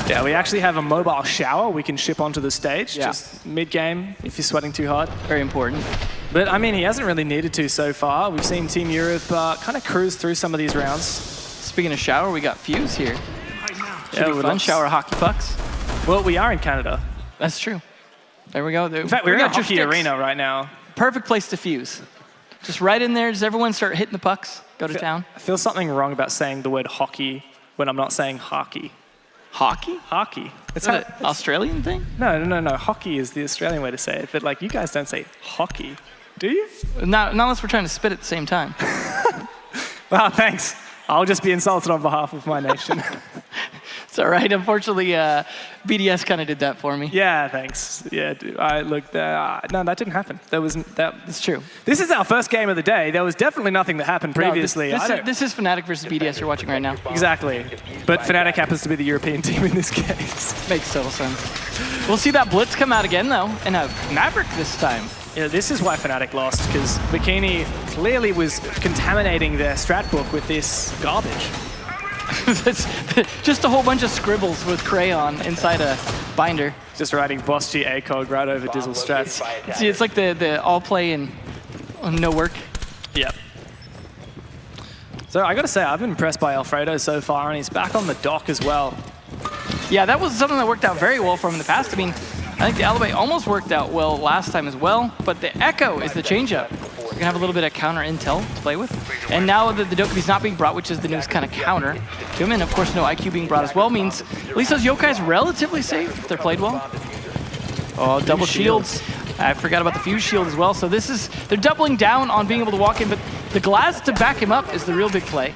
Yeah, we actually have a mobile shower we can ship onto the stage, Yeah. just mid-game if you're sweating too hard. Very important. But, I mean, he hasn't really needed to so far. We've seen Team Europe kind of cruise through some of these rounds. Speaking of shower, we got Fuse here. Should be fun, shower hockey pucks. Well, we are in Canada. That's true. There we go. In fact, we're in a hockey arena right now. Perfect place to fuse. Just right in there, does everyone start hitting the pucks, go to town? I feel something wrong about saying the word hockey when I'm not saying hockey. Hockey? Hockey. Is that an Australian thing? No. Hockey is the Australian way to say it, but like you guys don't say hockey, do you? Not unless we're trying to spit at the same time. Well, thanks. I'll just be insulted on behalf of my nation. It's all right. Unfortunately, BDS kind of did that for me. Yeah, thanks. Yeah, no, that didn't happen. That's true. This is our first game of the day. There was definitely nothing that happened previously. No, this is Fnatic versus BDS you're watching right now. Exactly. But Fnatic happens to be the European team in this case. Makes total sense. We'll see that Blitz come out again, though, and a Maverick this time. Yeah, this is why Fnatic lost, because Bikini clearly was contaminating their strat book with this garbage. That's just a whole bunch of scribbles with crayon inside a binder. Just writing Boss G ACOG right over Dizzle strats. See, it's like the all play and no work. Yep. So I gotta say, I've been impressed by Alfredo so far, and he's back on the dock as well. Yeah, that was something that worked out very well for him in the past. I mean, I think the Alibi almost worked out well last time as well, but the Echo is the changeup. You're gonna have a little bit of counter intel to play with. And now that the Dokumi's not being brought, which is the newest kind of counter to him, and of course no IQ being brought as well, means at least those Yokai's relatively safe if they're played well. Oh, double shields. I forgot about the Fuse shield as well. So they're doubling down on being able to walk in, but the glass to back him up is the real big play.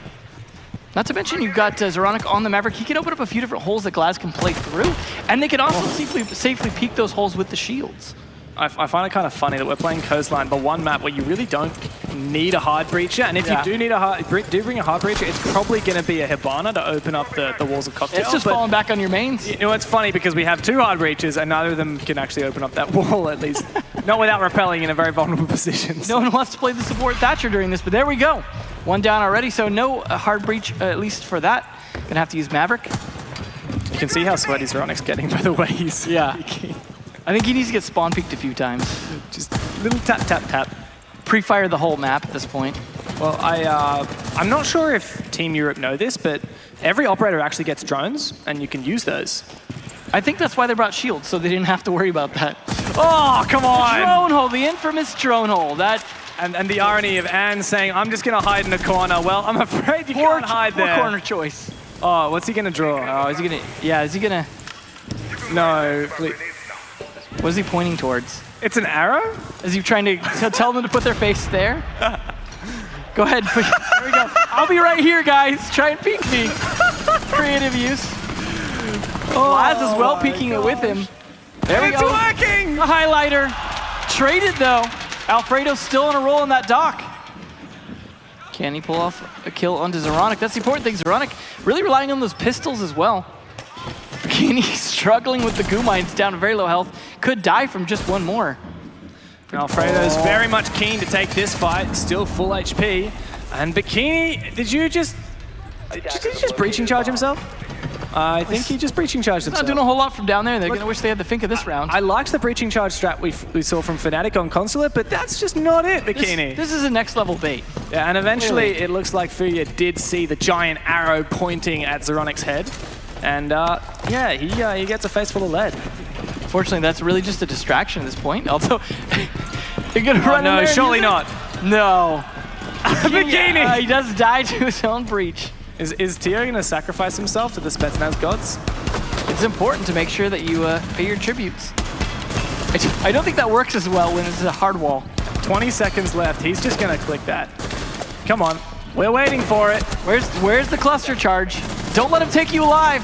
Not to mention you've got Zeronic on the Maverick. He can open up a few different holes that Glaz can play through, and they can also safely peek those holes with the shields. I find it kind of funny that we're playing Coastline, but one map where you really don't need a hard breacher, and if you do need bring a hard breacher, it's probably going to be a Hibana to open up the walls of Cocktail. It's just falling back on your mains. You know, it's funny because we have 2 hard breachers, and neither of them can actually open up that wall, at least. Not without repelling in a very vulnerable position. No one wants to play the support Thatcher during this, but there we go. 1 down already, so no hard breach, at least for that. Gonna have to use Maverick. You can see how sweaty Zeronic's getting by the way he's peeking. I think he needs to get spawn peeked a few times. Just little tap, tap, tap. Pre-fire the whole map at this point. Well, I'm not sure if Team Europe know this, but every operator actually gets drones, and you can use those. I think that's why they brought shields, so they didn't have to worry about that. Oh, come on! The drone hole, the infamous drone hole. And the irony of Anne saying, I'm just going to hide in a corner. Well, I'm afraid you can't hide there. Poor corner choice. Oh, what's he going to draw? Oh, is he going to... Yeah, is he going to... No, please. What is he pointing towards? It's an arrow? Is he trying to tell them to put their face there? Go ahead. There we go. I'll be right here, guys. Try and peek me. Creative use. Glaz is well peeking it with him. There we go. It's working! The highlighter. Traded, though. Alfredo's still on a roll on that dock. Can he pull off a kill onto Zeronic? That's the important thing. Zeronic really relying on those pistols as well. Bikini struggling with the goo mines down to very low health. Could die from just one more. Alfredo's very much keen to take this fight. Still full HP. And Bikini, did he just breaching charge himself? I think he just breaching charged himself. Not doing a whole lot from down there. They're going to wish they had the Fink of this round. I liked the breaching charge strat we saw from Fnatic on Consulate, but that's just not it, Bikini. This is a next level bait. Yeah, and eventually it looks like Fuya did see the giant arrow pointing at Zeronic's head. And yeah, he gets a face full of lead. Fortunately, that's really just a distraction at this point. Although, you're going to run in there. No, surely not. No. Bikini! He does die to his own breach. Is Tio going to sacrifice himself to the Spetsnaz gods? It's important to make sure that you pay your tributes. I don't think that works as well when it's a hard wall. 20 seconds left. He's just going to click that. Come on. We're waiting for it. Where's the cluster charge? Don't let him take you alive.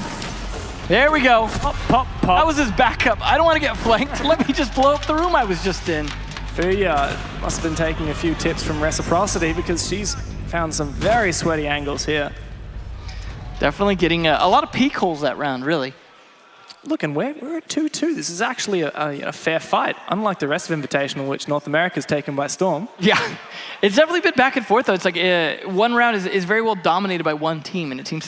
There we go. Pop, pop, pop. That was his backup. I don't want to get flanked. Let me just blow up the room I was just in. Fuya must have been taking a few tips from Reciprocity because she's found some very sweaty angles here. Definitely getting a lot of peek holes that round, really. Look, and we're at 2-2. This is actually a fair fight, unlike the rest of Invitational, which North America's taken by storm. Yeah, it's definitely been back and forth, though. It's like one round is very well dominated by one team, and it seems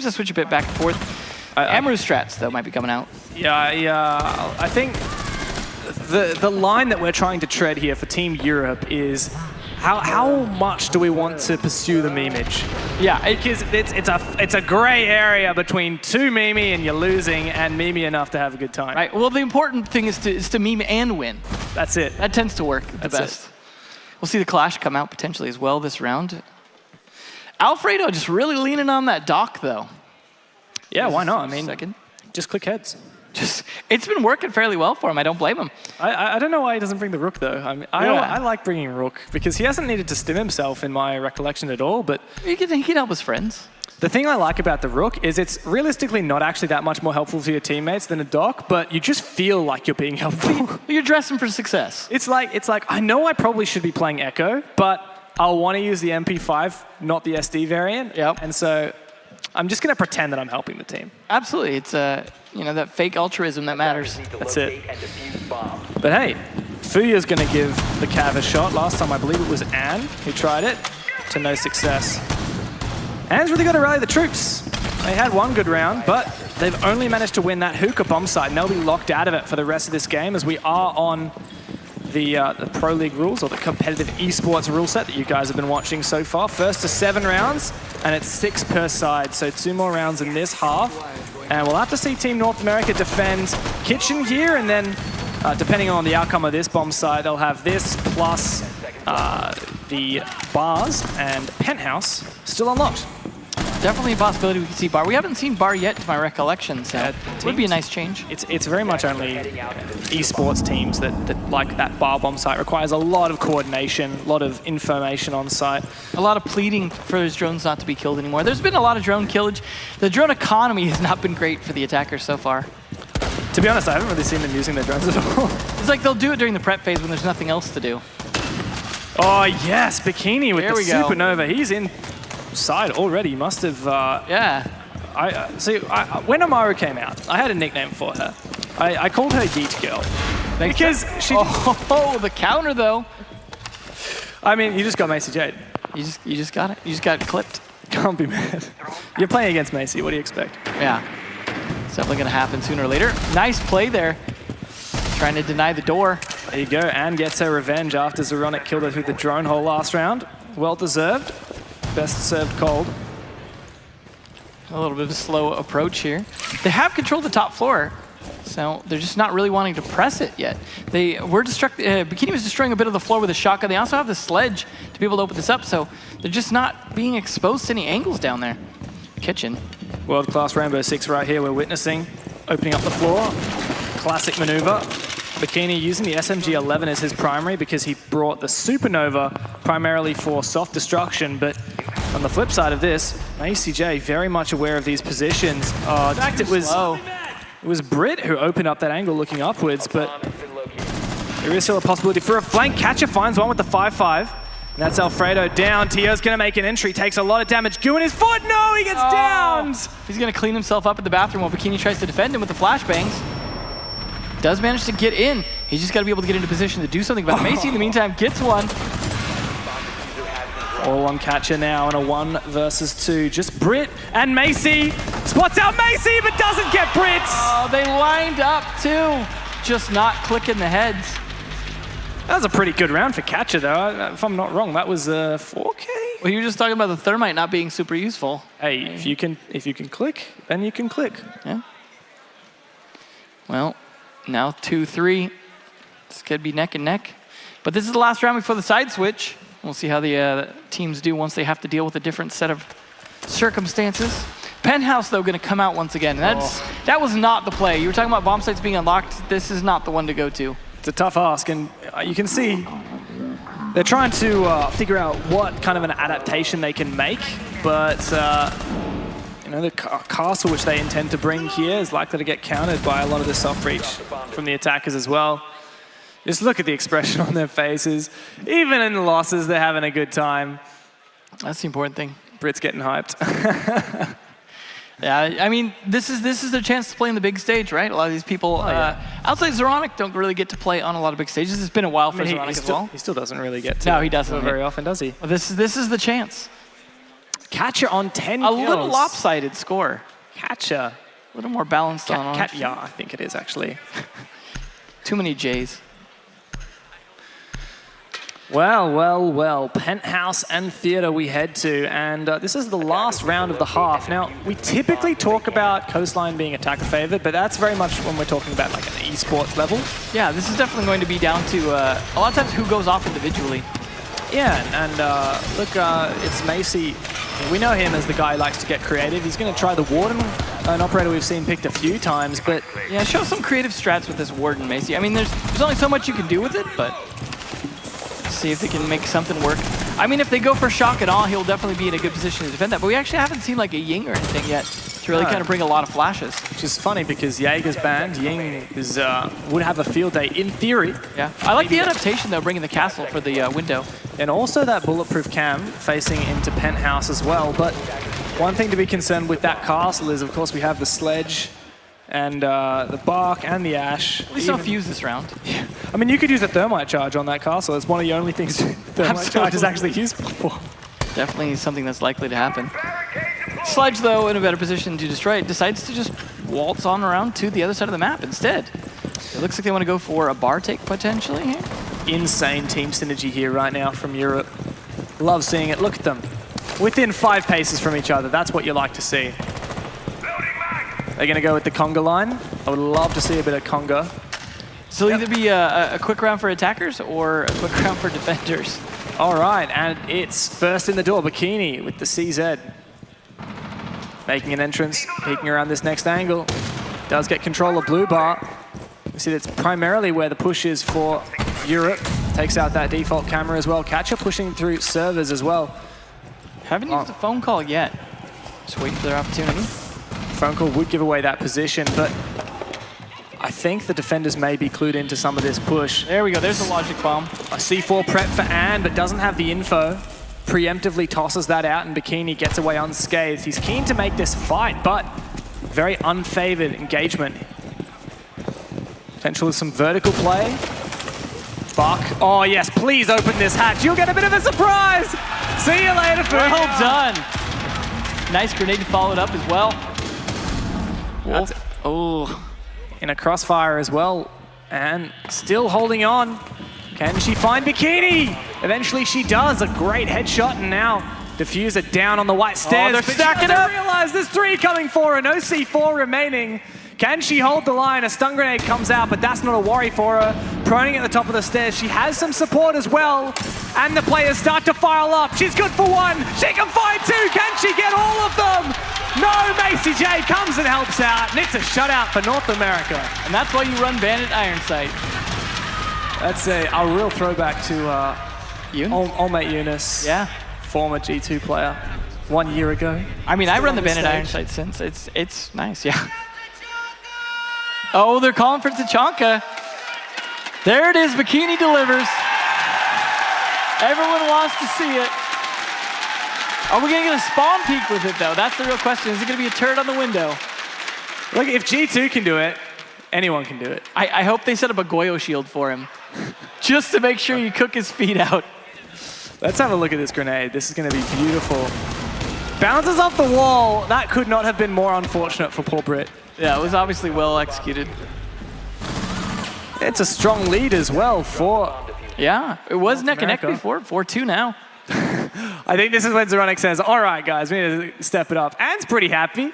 to switch a bit back and forth. Amaru strats, though, might be coming out. Yeah, I think the line that we're trying to tread here for Team Europe is how much do we want to pursue the memeage? Yeah, because it's a gray area between too memey and you're losing, and memey enough to have a good time. Right. Well, the important thing is to meme and win. That's it. That tends to work the best. We'll see the Clash come out potentially as well this round. Alfredo just really leaning on that dock, though. Yeah, why not? I mean, just click heads. It's been working fairly well for him. I don't blame him. I don't know why he doesn't bring the rook, though. I mean, I like bringing rook because he hasn't needed to stim himself in my recollection at all, but he can help his friends. The thing I like about the rook is it's realistically not actually that much more helpful to your teammates than a dock, but you just feel like you're being helpful. You're dressing for success. It's like I know I probably should be playing Echo, but I'll want to use the MP5, not the SD variant. Yep. And so I'm just going to pretend that I'm helping the team. Absolutely. It's that fake altruism that matters. That's it. But hey, Fuya's going to give the Cav a shot. Last time I believe it was Anne who tried it to no success. Anne's really got to rally the troops. They had one good round, but they've only managed to win that hookah bomb site, and they'll be locked out of it for the rest of this game as we are on the Pro League rules, or the competitive esports rule set that you guys have been watching so far. First to 7 rounds, and it's 6 per side, so 2 more rounds in this half. And we'll have to see Team North America defend Kitchen here, and then depending on the outcome of this bomb site, they'll have this plus the bars and penthouse still unlocked. Definitely a possibility we could see bar. We haven't seen bar yet, to my recollection, so it would be a nice change. It's very much only esports teams that like that bar bomb site. Requires a lot of coordination, a lot of information on site. A lot of pleading for those drones not to be killed anymore. There's been a lot of drone killage. The drone economy has not been great for the attackers so far. To be honest, I haven't really seen them using their drones at all. It's like they'll do it during the prep phase when there's nothing else to do. Oh yes, Bikini with there the supernova. He's inside already. He must have. Yeah. When Amaru came out, I had a nickname for her. I called her Yeet Girl. Because she. Oh, the counter though. I mean, you just got Macy Jade. You just got it. You just got clipped. Can't be mad. You're playing against Macy. What do you expect? Yeah. It's definitely going to happen sooner or later. Nice play there. Trying to deny the door. There you go. Anne gets her revenge after Zeronic killed her through the drone hole last round. Well deserved. Best served cold. A little bit of a slow approach here. They have controlled the top floor, so they're just not really wanting to press it yet. They were Bikini was destroying a bit of the floor with a shotgun. They also have the sledge to be able to open this up, so they're just not being exposed to any angles down there. Kitchen. World-class Rainbow Six right here we're witnessing. Opening up the floor. Classic maneuver. Bikini using the SMG-11 as his primary because he brought the Supernova primarily for soft destruction, but on the flip side of this, Macy J very much aware of these positions. In fact, it was Britt who opened up that angle looking upwards, but there is still a possibility for a flank. Catcher finds one with the 5-5. And that's Alfredo down. Tio's going to make an entry. Takes a lot of damage. Goo in his foot. No, he gets downed. He's going to clean himself up at the bathroom while Bikini tries to defend him with the flashbangs. Does manage to get in. He's just got to be able to get into position to do something about it. Macy, in the meantime, gets one. All on Catcher now in a 1 versus 2. Just Britt and Macy. Spots out Macy, but doesn't get Britt. Oh, they lined up too. Just not clicking the heads. That was a pretty good round for Catcher, though. If I'm not wrong, that was 4K. Well, you were just talking about the thermite not being super useful. Hey, if you can click, then you can click. Yeah. Well, now 2-3. This could be neck and neck. But this is the last round before the side switch. We'll see how the teams do once they have to deal with a different set of circumstances. Penthouse, though, going to come out once again. That was not the play. You were talking about bomb sites being unlocked. This is not the one to go to. It's a tough ask, and you can see they're trying to figure out what kind of an adaptation they can make, but the castle which they intend to bring here is likely to get countered by a lot of the soft breach from the attackers as well. Just look at the expression on their faces. Even in the losses, they're having a good time. That's the important thing. Brit's getting hyped. Yeah, I mean, this is their chance to play on the big stage, right? A lot of these people outside Zeronic don't really get to play on a lot of big stages. It's been a while for Zeronic as well. He still doesn't really get to. No, he doesn't very often, does he? Well, this is the chance. Catcher on 10 A kills. little lopsided score. Catcher. A little more balanced on it. Yeah, I think it is actually. Too many J's. Well, Penthouse and Theatre we head to, and this is the last round of the half. Now, we typically talk about Coastline being attacker favored, but that's very much when we're talking about like an esports level. Yeah, this is definitely going to be down to a lot of times who goes off individually. Yeah, and look, it's Macy. We know him as the guy who likes to get creative. He's going to try the Warden, an operator we've seen picked a few times, but... Yeah, show some creative strats with this Warden, Macy. I mean, there's only so much you can do with it, but... see if they can make something work. I mean, if they go for shock and awe, he'll definitely be in a good position to defend that. But we actually haven't seen like a Ying or anything yet to really kind of bring a lot of flashes. Which is funny because Jaeger's banned. Ying is, would have a field day in theory. Yeah, I like the adaptation though, bringing the castle for the window. And also that bulletproof cam facing into Penthouse as well. But one thing to be concerned with that castle is, of course, we have the sledge and the bark and the ash. At least don't fuse this round. Yeah. I mean, you could use a thermite charge on that castle. It's one of the only things thermite charge is actually useful for. Definitely something that's likely to happen. Sledge, though, in a better position to destroy it, decides to just waltz on around to the other side of the map instead. It looks like they want to go for a bar take potentially here. Insane team synergy here right now from Europe. Love seeing it. Look at them. Within 5 paces from each other. That's what you like to see. They're going to go with the conga line. I would love to see a bit of conga. So it'll either be a quick round for attackers or a quick round for defenders. All right, and it's first in the door, Bikini with the CZ. Making an entrance, peeking around this next angle. Does get control of blue bar. You see that's primarily where the push is for Europe. Takes out that default camera as well. Catcher pushing through servers as well. Haven't used a phone call yet. Just waiting for their opportunity. Phone call would give away that position, but I think the defenders may be clued into some of this push. There we go, there's a logic bomb. A C4 prep for Ann, but doesn't have the info. Preemptively tosses that out, and Bikini gets away unscathed. He's keen to make this fight, but very unfavored engagement. Potential of some vertical play. Buck. Oh yes, please open this hatch. You'll get a bit of a surprise. See you later, Well done. Nice grenade followed up as well. Wolf. Oh, in a crossfire as well, and still holding on. Can she find Bikini? Eventually she does. A great headshot, and now Diffuser down on the white stairs. They're stacking up. Realize there's 3 coming for her. No C4 remaining. Can she hold the line? A stun grenade comes out, but that's not a worry for her. Proning at the top of the stairs. She has some support as well, and the players start to file up. She's good for 1. She can find 2. Can she get all of them? No, Macy J comes and helps out, and it's a shutout for North America. And that's why you run Bandit Iron Sight. That's a real throwback to old mate Eunice. Yeah. Former G2 player 1 year ago. I mean, I run the Bandit Iron Sight since. It's nice, yeah. Oh, they're calling for Tachanka. There it is, Bikini delivers. Everyone wants to see it. Are we gonna get a spawn peek with it though? That's the real question. Is it gonna be a turret on the window? Look, if G2 can do it, anyone can do it. I hope they set up a Goyo shield for him. Just to make sure you cook his feet out. Let's have a look at this grenade. This is gonna be beautiful. Bounces off the wall. That could not have been more unfortunate for poor Brit. Yeah, it was obviously well executed. It's a strong lead as well for... Yeah, it was neck and neck before, 4-2 now. I think this is when Zeronic says, all right, guys, we need to step it up. Anne's pretty happy.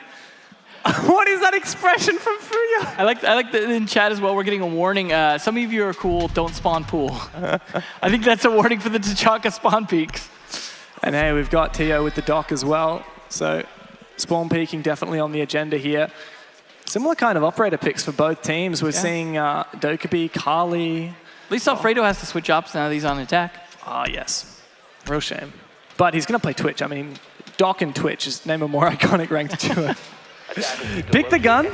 What is that expression from Fuya? I like that in chat as well, we're getting a warning. Some of you are cool, don't spawn pool. I think that's a warning for the Tachanka spawn peaks. And hey, we've got Tio with the dock as well. So spawn peeking definitely on the agenda here. Similar kind of operator picks for both teams. We're seeing Dokkaebi, Kali. At least Alfredo has to switch ops now that he's on attack. Ah, yes. Real shame. But he's going to play Twitch. I mean, Doc and Twitch is name a more iconic ranked duo. Pick the gun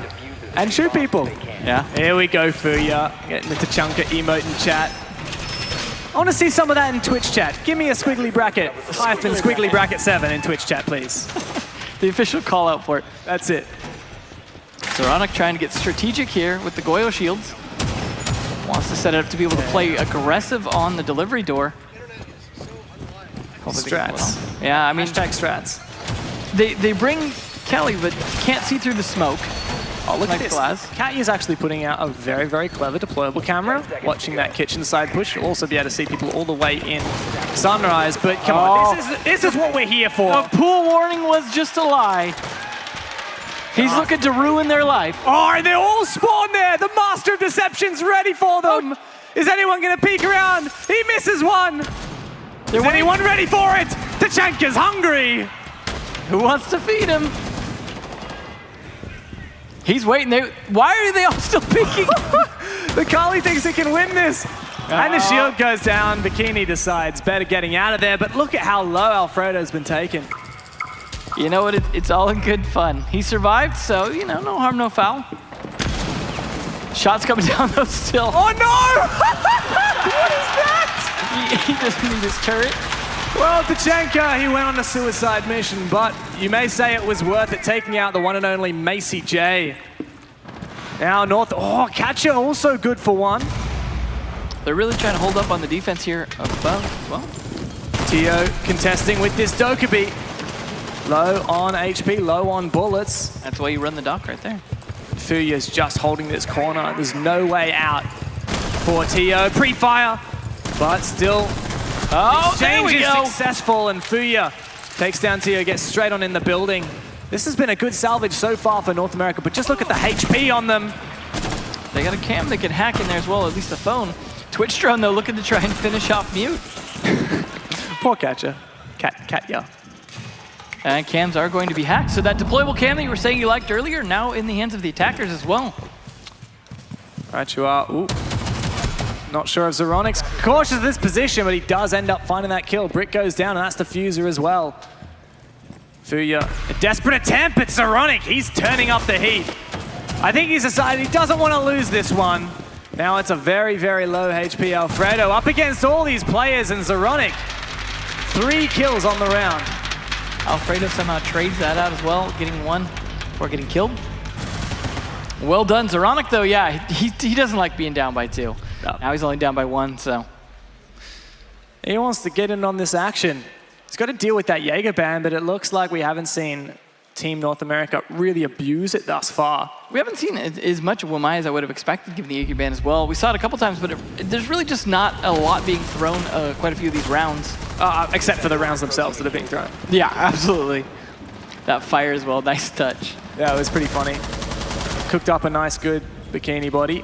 and shoot people. Yeah. Here we go, Fuya. Getting the Tachanka emote in chat. I want to see some of that in Twitch chat. Give me a squiggly bracket, hyphen squiggly bracket 7 in Twitch chat, please. The official call out for it. That's it. Zoronic trying to get strategic here with the Goyo shields. Wants to set it up to be able to play aggressive on the delivery door. Strats. Yeah, I mean, Hashtag strats. They bring Kelly, but can't see through the smoke. Oh, look Like at this. glass. Katya's actually putting out a very, very clever deployable camera. Watching that kitchen side push. You'll also be able to see people all the way in Sunrise. But come on, this is what we're here for. The pool warning was just a lie. He's looking to ruin their life. Oh, and they all spawn there. The Master of Deception's ready for them. Is anyone going to peek around? He misses one. Is anyone ready for it? Tachanka's hungry. Who wants to feed him? He's waiting. Why are they all still peeking? The Kali thinks he can win this. And the shield goes down. Bikini decides better getting out of there. But look at how low Alfredo's been taken. You know what? It's all in good fun. He survived, so, you know, no harm, no foul. Shots coming down, though, still. Oh, no! What is that? He doesn't need his turret. Well, Tachanka, he went on a suicide mission, but you may say it was worth it, taking out the one and only Macy J. Now, North. Oh, Katya also good for one. They're really trying to hold up on the defense here above. Well, Tio contesting with this Dokkaebi. Low on HP, low on bullets. That's why you run the dock right there. Fuya's just holding this corner. There's no way out for Tio. Pre-fire, but still. Oh, there we exchange is go. successful, and Fuya takes down Tio, gets straight on in the building. This has been a good salvage so far for North America, but just look at the HP on them. They got a cam that can hack in there as well, at least the phone. Twitch drone, though, looking to try and finish off Mute. Poor Katya. Katya. And cams are going to be hacked. So that deployable cam that you were saying you liked earlier, now in the hands of the attackers as well. Right, you are. Ooh. Not sure if Zoranic's cautious of this position, but he does end up finding that kill. Brick goes down, and that's Diffuser as well. Fuya, a desperate attempt at Zoronic. He's turning up the heat. I think he's decided he doesn't want to lose this one. Now it's a very, very low HP Alfredo up against all these players, and Zoronic, 3 kills on the round. Alfredo somehow trades that out as well, getting one before getting killed. Well done, Zoronic, though. Yeah, he doesn't like being down by 2. No. Now he's only down by 1, so. He wants to get in on this action. He's got to deal with that Jaeger ban, but it looks like we haven't seen Team North America really abuse it thus far. We haven't seen as much of Wamai as I would have expected given the Jaeger ban as well. We saw it a couple times, but there's really just not a lot being thrown quite a few of these rounds. Except for the rounds themselves that are being thrown. Yeah, absolutely. That fire as well, nice touch. Yeah, it was pretty funny. Cooked up a nice, good bikini body.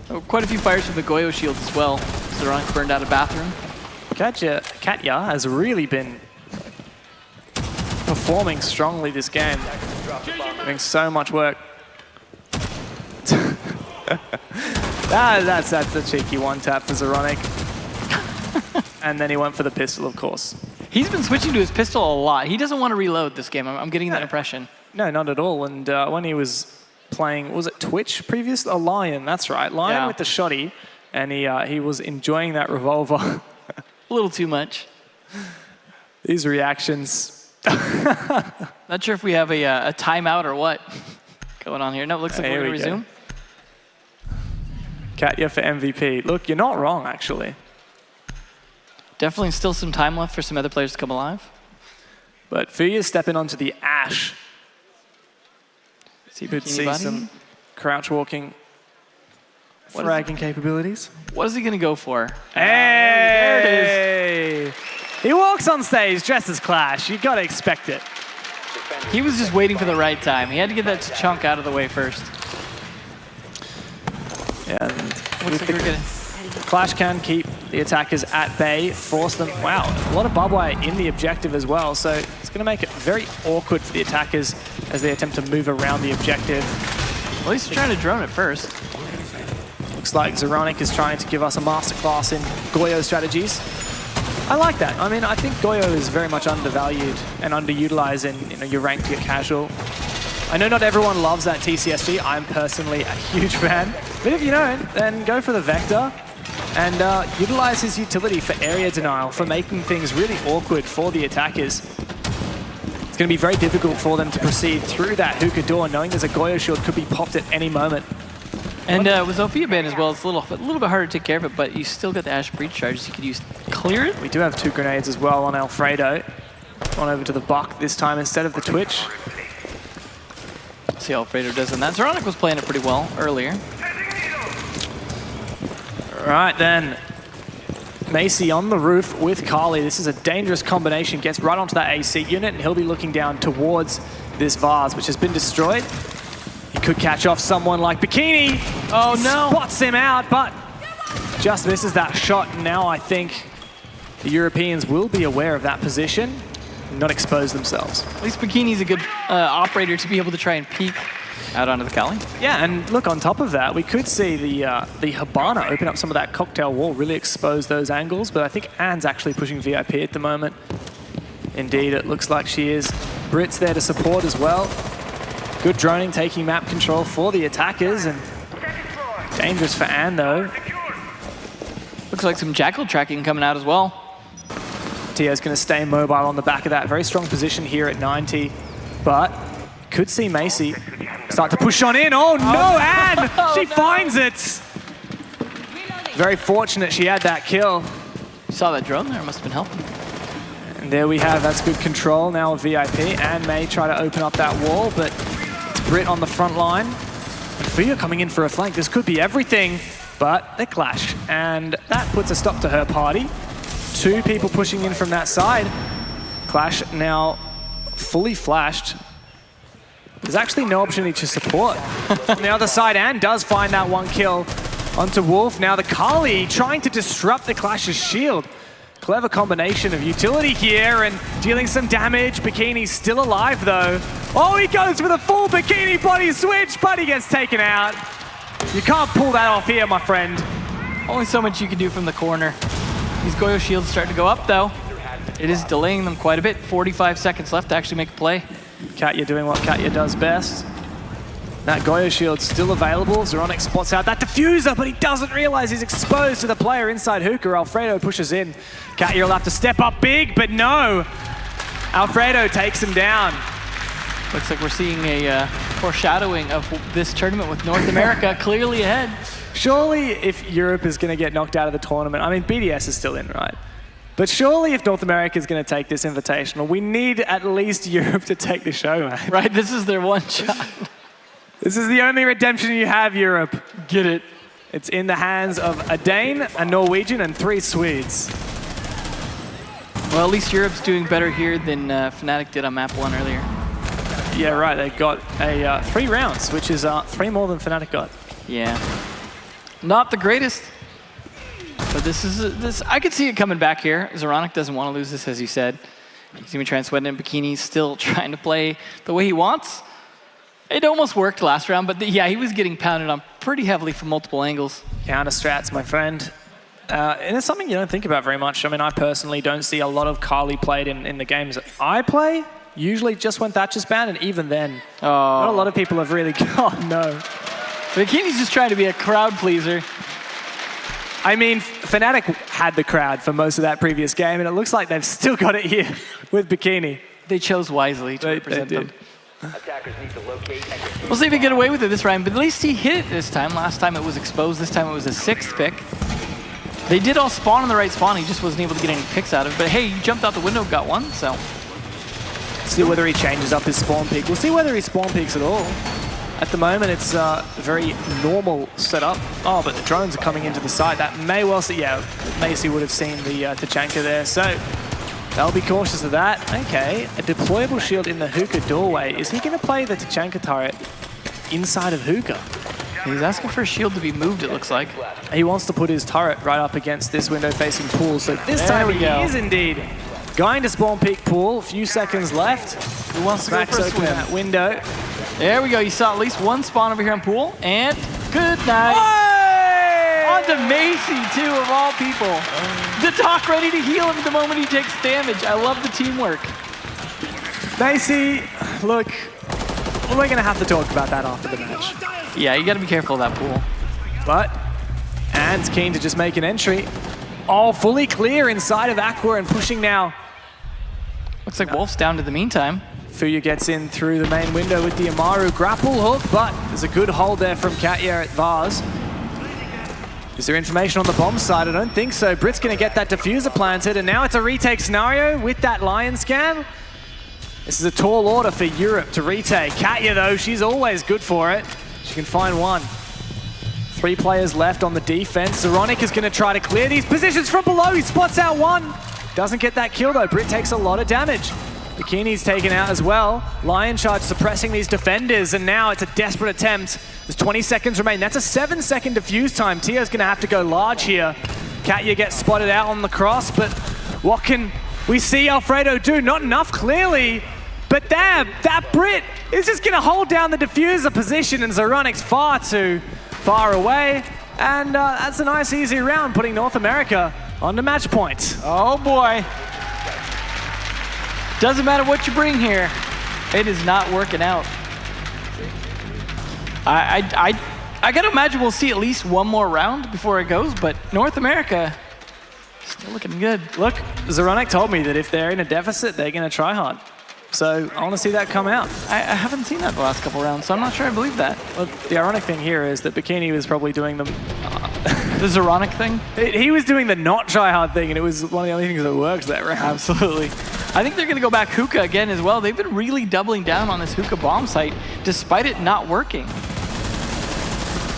Oh, quite a few fires from the Goyo shields as well. Zoronic burned out a bathroom. Katya has really been performing strongly this game. Doing so much work. That's a cheeky one tap for Zoronic. And then he went for the pistol, of course. He's been switching to his pistol a lot. He doesn't want to reload this game. I'm getting that impression. No, not at all. And when he was playing, was it Twitch previous? A Lion, that's right. Lion with the shotty. And he was enjoying that revolver. A little too much. These reactions. Not sure if we have a timeout or what going on here. No, it looks like we're going to resume. Katya for MVP. Look, you're not wrong, actually. Definitely still some time left for some other players to come alive. But Fuya's stepping onto the Ash. So you could see some crouch walking fragging capabilities. What is he going to go for? Hey! There it is. He walks on stage dressed as Clash. You got to expect it. He was just waiting for the right time. He had to get that chunk out of the way first. Yeah, and looks like we're getting... Clash can keep the attackers at bay, force them. Wow, a lot of barbed wire in the objective as well, so it's going to make it very awkward for the attackers as they attempt to move around the objective. At least they're trying to drone it first. Looks like Zoronic is trying to give us a masterclass in Goyo strategies. I like that. I mean, I think Goyo is very much undervalued and underutilized in your ranked, your casual. I know not everyone loves that TCSG. I'm personally a huge fan. But if you don't, then go for the Vector and utilize his utility for area denial, for making things really awkward for the attackers. It's going to be very difficult for them to proceed through that hookah door, knowing there's a Goyo shield could be popped at any moment. And with Zofia Band as well, it's a little bit harder to take care of it, but you still got the Ash Breach charges you could use to clear it. We do have 2 grenades as well on Alfredo. Gone over to the Buck this time instead of the Twitch. See how Alfredo does in that. Zoronic was playing it pretty well earlier. Right then, Macy on the roof with Carly. This is a dangerous combination. Gets right onto that AC unit, and he'll be looking down towards this vase, which has been destroyed. He could catch off someone like Bikini. Oh no! Spots him out, but just misses that shot. Now I think the Europeans will be aware of that position and not expose themselves. At least Bikini's a good operator to be able to try and peek out onto the Kali. Yeah, and look, on top of that, we could see the Habana open up some of that cocktail wall, really expose those angles, but I think Anne's actually pushing VIP at the moment. Indeed, it looks like she is. Brit's there to support as well. Good droning, taking map control for the attackers, and dangerous for Anne, though. Looks like some Jackal tracking coming out as well. Tio's going to stay mobile on the back of that. Very strong position here at 90, but could see Macy start to push on in. Oh no, Anne! She finds it! Very fortunate she had that kill. You saw that drone there, must have been helping. And there we have, that's good control now of VIP. Anne may try to open up that wall, but it's Brit on the front line. And Fia coming in for a flank. This could be everything, but they clash. And that puts a stop to her party. 2 people pushing in from that side. Clash now fully flashed. There's actually no opportunity to support. On the other side, Anne does find that 1 kill onto Wolf. Now the Kali trying to disrupt the Clash's shield. Clever combination of utility here and dealing some damage. Bikini's still alive though. Oh, he goes for the full Bikini body switch, but he gets taken out. You can't pull that off here, my friend. Only so much you can do from the corner. These Goyo shields starting to go up though. It is delaying them quite a bit. 45 seconds left to actually make a play. Katya doing what Katya does best. That Goyo shield still available. Zoronic spots out that diffuser, but he doesn't realize he's exposed to the player inside hookah. Alfredo pushes in. Katya will have to step up big, but no. Alfredo takes him down. Looks like we're seeing a foreshadowing of this tournament with North America clearly ahead. Surely if Europe is going to get knocked out of the tournament, I mean, BDS is still in, right? But surely if North America is going to take this Invitational, we need at least Europe to take the show, man. Right, this is their one shot. This is the only redemption you have, Europe. Get it. It's in the hands of a Dane, a Norwegian, and 3 Swedes. Well, at least Europe's doing better here than Fnatic did on map 1 earlier. Yeah, right, they got a 3 rounds, which is 3 more than Fnatic got. Yeah. Not the greatest. But this I could see it coming back here. Zoronic doesn't want to lose this, as you said. He's going to be trying to sweat in. Bikini's still trying to play the way he wants. It almost worked last round, but yeah, he was getting pounded on pretty heavily from multiple angles. Counter strats, my friend. And it's something you don't think about very much. I mean, I personally don't see a lot of Kali played in the games that I play. Usually just when Thatcher's banned, and even then, not a lot of people have really oh no. Bikini's just trying to be a crowd pleaser. I mean, Fnatic had the crowd for most of that previous game, and it looks like they've still got it here with Bikini. They chose wisely to represent them. We'll see if he get away with it this round, but at least he hit it this time. Last time it was exposed. This time it was a 6th pick. They did all spawn in the right spawn. He just wasn't able to get any picks out of it. But hey, he jumped out the window, got 1, so. See whether he changes up his spawn peak. We'll see whether he spawn peaks at all. At the moment, it's a very normal setup. Oh, but the drones are coming into the site. That may well see, yeah, Macy would have seen the Tachanka there. So they'll be cautious of that. Okay, a deployable shield in the hookah doorway. Is he going to play the Tachanka turret inside of hookah? He's asking for a shield to be moved, it looks like. He wants to put his turret right up against this window-facing pool. So this time he is indeed going to spawn peak pool. A few seconds left. Who wants to Cracks go for a open swim? that window. There we go. You saw at least one spawn over here on Pool. And good night. Onto Macy, too, of all people. The Doc ready to heal him the moment he takes damage. I love the teamwork. Macy, look, we're going to have to talk about that after the match. Yeah, you got to be careful of that Pool. But Anne's keen to just make an entry. Oh, fully clear inside of Aqua and pushing now. Looks like Wolf's down to the meantime. Fuya gets in through the main window with the Amaru grapple hook, but there's a good hold there from Katya at Vars. Is there information on the bomb side? I don't think so. Brit's going to get that diffuser planted, and now it's a retake scenario with that Lion scan. This is a tall order for Europe to retake. Katya, though, she's always good for it. She can find one. 3 players left on the defense. Zeronic is going to try to clear these positions from below. He spots out one. Doesn't get that kill, though. Brit takes a lot of damage. Bikini's taken out as well. Lion Charge suppressing these defenders, and now it's a desperate attempt. There's 20 seconds remain. That's a 7-second defuse time. Tia's going to have to go large here. Katya gets spotted out on the cross, but what can we see Alfredo do? Not enough, clearly. But damn, that Brit is just going to hold down the diffuser position, and Zeronic's far too far away. And that's a nice, easy round, putting North America on the match point. Oh, boy. Doesn't matter what you bring here. It is not working out. I got to imagine we'll see at least one more round before it goes, but North America still looking good. Look, Zeronic told me that if they're in a deficit, they're going to try hard. So I want to see that come out. I haven't seen that the last couple rounds, so I'm not sure I believe that. Well, the ironic thing here is that Bikini was probably doing the Zeronic thing? He was doing the not try hard thing, and it was one of the only things that worked that round. Absolutely. I think they're going to go back hookah again as well. They've been really doubling down on this hookah bomb site, despite it not working.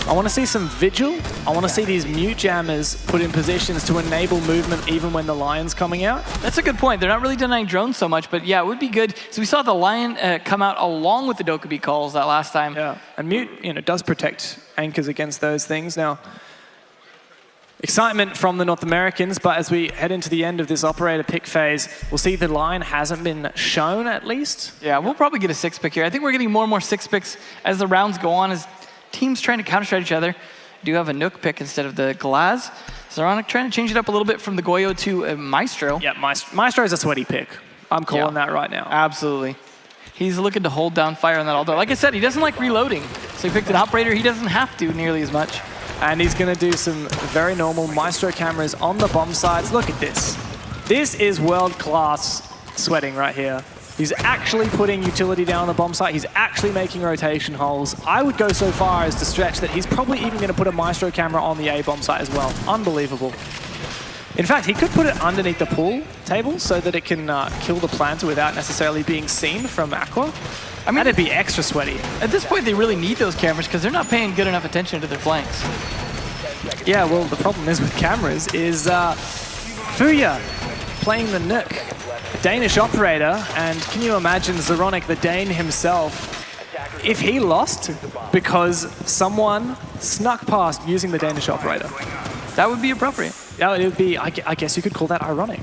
I want to see some vigil. I want to see these mute jammers put in positions to enable movement even when the Lion's coming out. That's a good point. They're not really denying drones so much, but yeah, it would be good. So we saw the Lion come out along with the Dokkaebi calls that last time. Yeah, and mute, does protect anchors against those things. Now, excitement from the North Americans, but as we head into the end of this operator pick phase, we'll see the Lion hasn't been shown at least. Yeah, we'll probably get a 6 pick here. I think we're getting more and more 6 picks as the rounds go on, as teams trying to counter-strike each other. Do have a Nook pick instead of the Glaz. Zeronic trying to change it up a little bit from the Goyo to a Maestro. Yeah, Maestro is a sweaty pick. I'm calling that right now. Absolutely. He's looking to hold down fire on that Aldo. Like I said, he doesn't like reloading. So he picked an operator. He doesn't have to nearly as much. And he's going to do some very normal Maestro cameras on the bomb sides. Look at this. This is world-class sweating right here. He's actually putting utility down on the bomb site. He's actually making rotation holes. I would go so far as to stretch that he's probably even going to put a Maestro camera on the A bomb site as well. Unbelievable. In fact, he could put it underneath the pool table so that it can kill the planter without necessarily being seen from Aqua. I mean, that'd be extra sweaty. At this point, they really need those cameras because they're not paying good enough attention to their flanks. Yeah, well, the problem is with cameras is Fuya playing the Nook. Danish operator, and can you imagine Zeronic, the Dane himself, if he lost because someone snuck past using the Danish operator? That would be appropriate. Yeah, it would be, I guess you could call that ironic.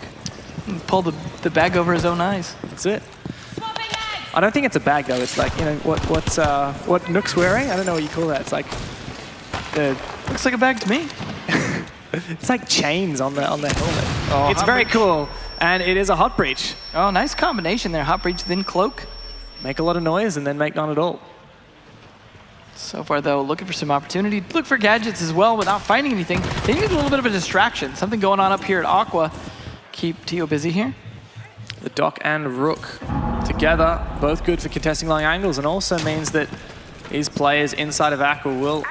Pull the bag over his own eyes. That's it. I don't think it's a bag though, it's like, what Nook's wearing? I don't know what you call that. It's like, looks like a bag to me. It's like chains on the helmet. Oh, it's very cool. And it is a hot breach. Oh, nice combination there. Hot breach, then cloak. Make a lot of noise and then make none at all. So far, though, looking for some opportunity. Look for gadgets as well without finding anything. They need a little bit of a distraction. Something going on up here at Aqua. Keep Tio busy here. The Doc and Rook together, both good for contesting long angles, and also means that these players inside of Aqua will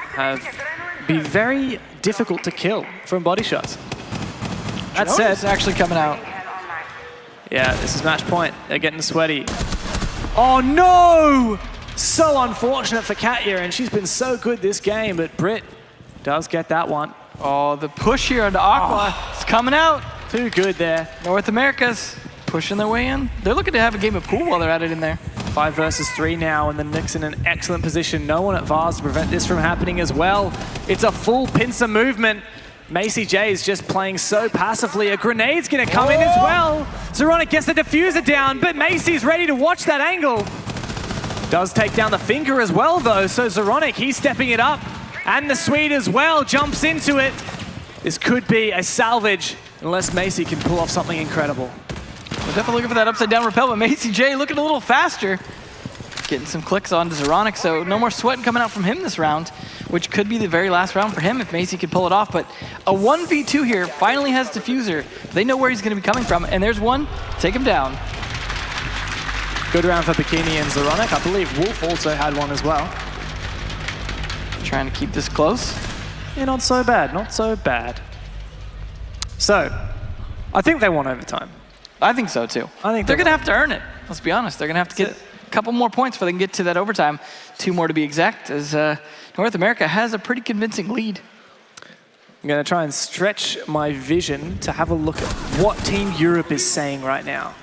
be very difficult to kill from body shots. That said, it's actually coming out. Yeah, this is match point. They're getting sweaty. Oh no! So unfortunate for Katya, and she's been so good this game, but Brit does get that one. Oh, the push here onto Aqua is coming out. Too good there. North America's pushing their way in. They're looking to have a game of pool while they're at it in there. 5 versus 3 now, and the Knicks in an excellent position. No one at Vars to prevent this from happening as well. It's a full pincer movement. Macy J is just playing so passively. A grenade's gonna come in as well. Zeronic gets the diffuser down, but Macy's ready to watch that angle. Does take down the finger as well, though, so Zoronic, he's stepping it up. And the Swede as well jumps into it. This could be a salvage unless Macy can pull off something incredible. We're definitely looking for that upside down rappel, but Macy J looking a little faster. Getting some clicks onto Zoronic, so no more sweating coming out from him this round, which could be the very last round for him if Macy can pull it off. But a 1v2 here finally has Diffuser. They know where he's going to be coming from, and there's one. Take him down. Good round for Bikini and Zoronic. I believe Wolf also had one as well. Trying to keep this close. Yeah, not so bad, not so bad. So, I think they want overtime. I think so too. I think they're going to have to earn it. Let's be honest. They're going to have to get a couple more points before they can get to that overtime. 2 more to be exact, as North America has a pretty convincing lead. I'm going to try and stretch my vision to have a look at what Team Europe is saying right now.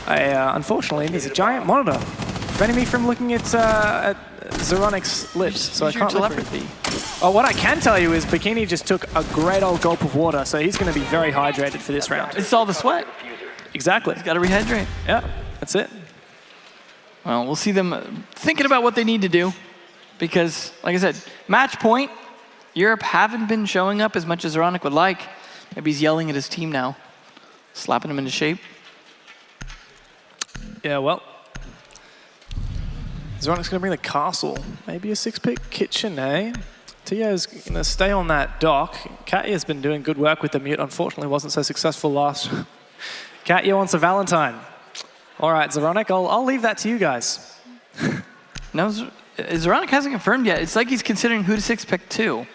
Unfortunately, there's a giant monitor preventing me from looking at Zoronic's lips, so I can't telepathy. Oh, what I can tell you is Bikini just took a great old gulp of water, so he's going to be very hydrated for this round. It's all the sweat. Exactly. He's got to rehydrate. Yeah, that's it. Well, we'll see them thinking about what they need to do because, like I said, match point, Europe haven't been showing up as much as Zoronic would like. Maybe he's yelling at his team now, slapping him into shape. Yeah, well, Zoronic's going to bring the castle. Maybe a 6-pick kitchen, eh? Tio's going to stay on that dock. Katya's been doing good work with the mute. Unfortunately, wasn't so successful last. Katya wants a Valentine. All right, Zoronic, I'll leave that to you guys. No, Zoronic hasn't confirmed yet. It's like he's considering who to 6-pick too.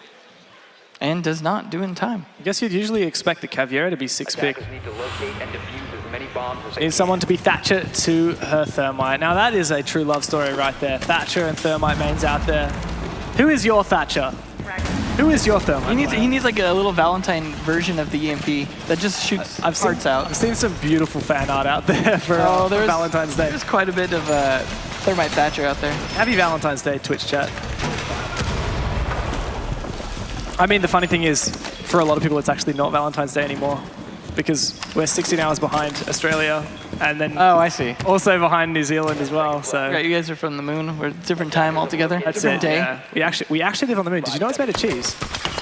And does not do it in time. I guess you'd usually expect the Caviera to be 6-pick. Needs someone to be Thatcher to her Thermite. Now that is a true love story right there. Thatcher and Thermite mains out there. Who is your Thatcher? Who is your Thermite? He needs like a little Valentine version of the EMP that just shoots hearts out. I've seen some beautiful fan art out there for Valentine's Day. There's quite a bit of Thermite Thatcher out there. Happy Valentine's Day, Twitch chat. I mean, the funny thing is, for a lot of people, it's actually not Valentine's Day anymore because we're 16 hours behind Australia and then I see. Also behind New Zealand as well. So right, you guys are from the moon. We're different time altogether. That's different day. Yeah. We actually live on the moon. Did you know it's made of cheese?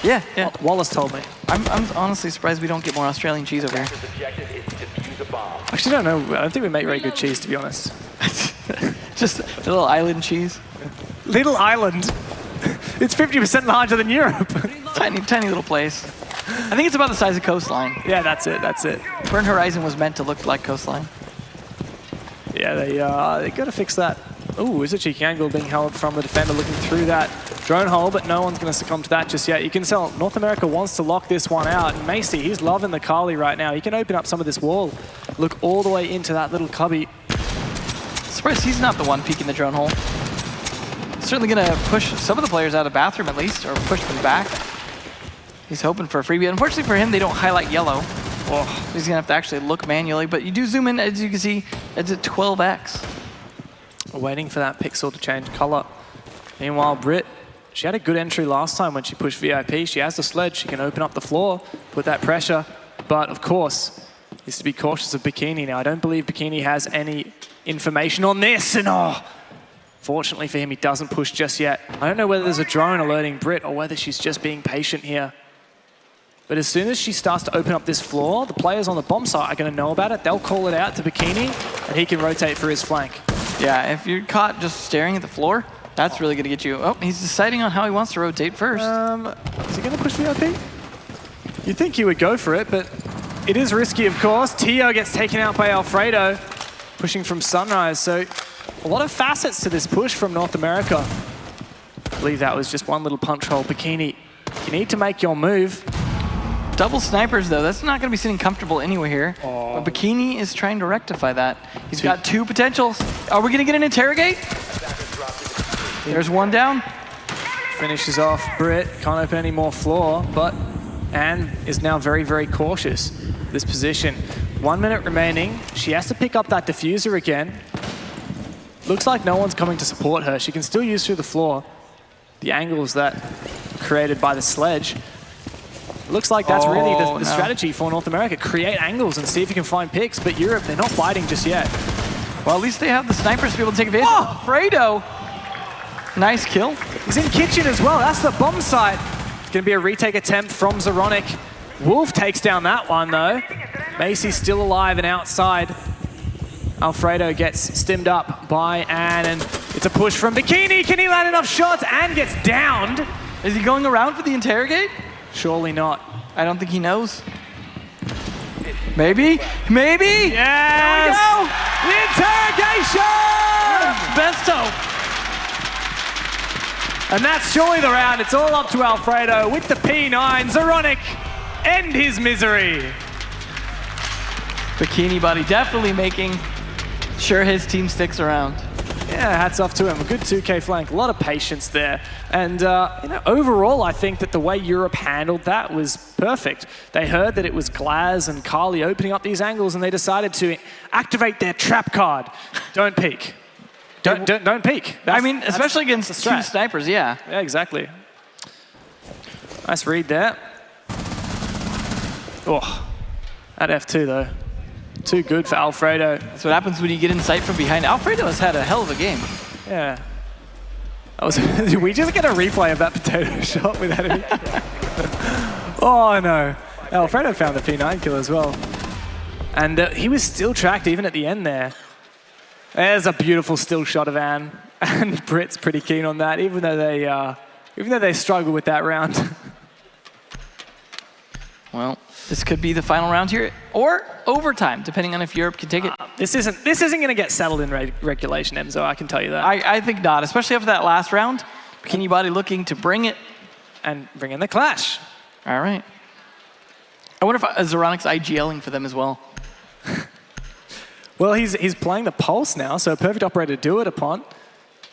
Yeah. Wallace told me. I'm honestly surprised we don't get more Australian cheese over here. Actually, I don't know. I don't think we make very good cheese, to be honest. Just a little island cheese. Little island. It's 50% larger than Europe. Tiny little place. I think it's about the size of Coastline. Yeah, that's it. Burn Horizon was meant to look like Coastline. Yeah, they got to fix that. Ooh, is a cheeky angle being held from the defender looking through that drone hole, but no one's going to succumb to that just yet. You can tell North America wants to lock this one out. And Macy, he's loving the Carly right now. He can open up some of this wall. Look all the way into that little cubby. Surprised he's not the one peeking the drone hole. Certainly going to push some of the players out of bathroom at least, or push them back. He's hoping for a freebie. Unfortunately for him, they don't highlight yellow. Oh, he's going to have to actually look manually, but you do zoom in, as you can see, it's at 12x. Waiting for that pixel to change color. Meanwhile, Britt, she had a good entry last time when she pushed VIP. She has the sledge. She can open up the floor, put that pressure. But, of course, needs to be cautious of Bikini now. I don't believe Bikini has any information on this. And, fortunately for him, he doesn't push just yet. I don't know whether there's a drone alerting Britt or whether she's just being patient here. But as soon as she starts to open up this floor, the players on the bomb site are going to know about it. They'll call it out to Bikini, and he can rotate for his flank. Yeah, if you're caught just staring at the floor, that's really going to get you. Oh, he's deciding on how he wants to rotate first. Is he going to push VIP? You'd think he would go for it, but it is risky, of course. Tio gets taken out by Alfredo, pushing from Sunrise. So a lot of facets to this push from North America. I believe that was just one little punch hole. Bikini, you need to make your move. Double snipers, though. That's not going to be sitting comfortable anywhere here. But Bikini is trying to rectify that. He's got 2 potentials. Are we going to get an interrogate? There's one down. Finishes off Britt. Can't open any more floor, but Anne is now very, very cautious. This position. 1 minute remaining. She has to pick up that diffuser again. Looks like no one's coming to support her. She can still use through the floor the angles that created by the sledge. Looks like that's really the strategy for North America. Create angles and see if you can find picks, but Europe, they're not biting just yet. Well, at least they have the snipers to be able to take advantage. Oh, Fredo. Nice kill. He's in kitchen as well. That's the bomb site. It's going to be a retake attempt from Zoronic. Wolf takes down that one, though. Macy's still alive and outside. Alfredo gets stimmed up by Ann, and it's a push from Bikini. Can he land enough shots? Ann gets downed. Is he going around for the interrogate? Surely not. I don't think he knows. Maybe? Maybe? Yes! The interrogation! Best hope. And that's surely the round. It's all up to Alfredo with the P9. Zoronic, end his misery. Bikini Buddy definitely making sure his team sticks around. Yeah, hats off to him. A good 2K flank, a lot of patience there. And overall, I think that the way Europe handled that was perfect. They heard that it was Glaz and Carly opening up these angles, and they decided to activate their trap card. Don't peek. Don't peek. I mean, especially against two snipers, yeah. Yeah, exactly. Nice read there. Oh, that F2 though. Too good for Alfredo. That's what happens when you get in sight from behind. Alfredo has had a hell of a game. Yeah. Did we just get a replay of that potato shot without any? Oh no. Alfredo found the P9 kill as well. And he was still tracked even at the end there. There's a beautiful still shot of Ann. And Brit's pretty keen on that, even though they struggle with that round. Well, this could be the final round here, or overtime, depending on if Europe can take it. This isn't going to get settled in regulation, Emzo, I can tell you that. I think not, especially after that last round. Bikini Body looking to bring it. And bring in the clash. All right. I wonder if Zoronic's IGLing for them as well. Well, he's playing the Pulse now, so a perfect operator to do it upon.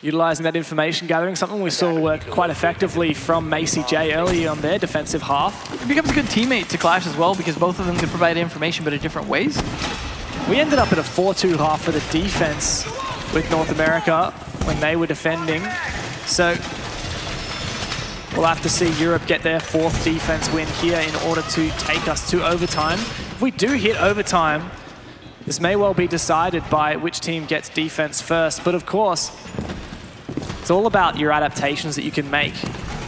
Utilizing that information gathering, something we saw work quite effectively from Macy J early on their defensive half. It becomes a good teammate to clash as well because both of them can provide information but in different ways. We ended up at a 4-2 half for the defense with North America when they were defending. So we'll have to see Europe get their 4th defense win here in order to take us to overtime. If we do hit overtime, this may well be decided by which team gets defense first, but of course, it's all about your adaptations that you can make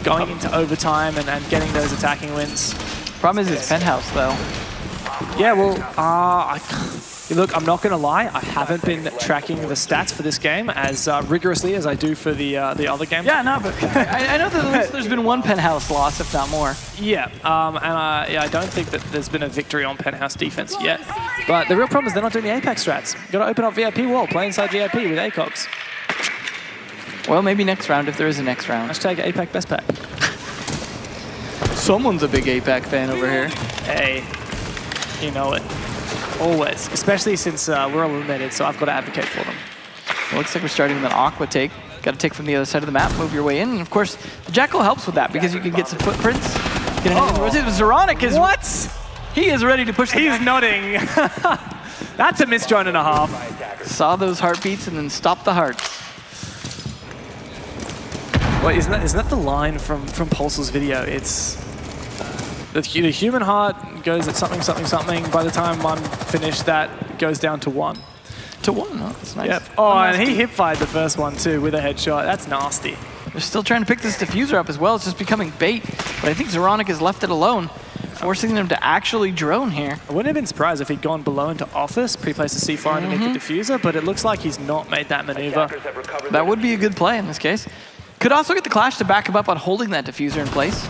going into overtime and getting those attacking wins. Problem is it's Penthouse, though. Yeah, well, look, I'm not going to lie. I haven't been tracking the stats for this game as rigorously as I do for the other game. Yeah, no, but I know that there's been one Penthouse loss, if not more. Yeah, I don't think that there's been a victory on Penthouse defense yet. But the real problem is they're not doing the Apex strats. Got to open up VIP wall, play inside VIP with ACOGs. Well, maybe next round if there is a next round. Hashtag APAC best pack. Someone's a big APAC fan over here. Hey, you know it. Always. Especially since we're eliminated, so I've got to advocate for them. Well, looks like we're starting with an Aqua take. Got to take from the other side of the map, move your way in. And of course, the Jackal helps with that because you can get some footprints. Zoronic is... What? He is ready to push the He's nodding. That's a misjoin and a half. Saw those heartbeats and then stopped the hearts. Wait, isn't that the line from Pulse's video? It's the human heart goes at something, something, something. By the time I'm finished, that goes down to 1. To 1? Oh, that's nice. Yep. Oh, and he hip-fired the first one too with a headshot. That's nasty. They're still trying to pick this diffuser up as well. It's just becoming bait. But I think Zoronic has left it alone, forcing them to actually drone here. I wouldn't have been surprised if he'd gone below into office, pre-placed the C4 underneath the diffuser, but it looks like he's not made that maneuver. That would be a good play in this case. Could also get the Clash to back him up on holding that diffuser in place.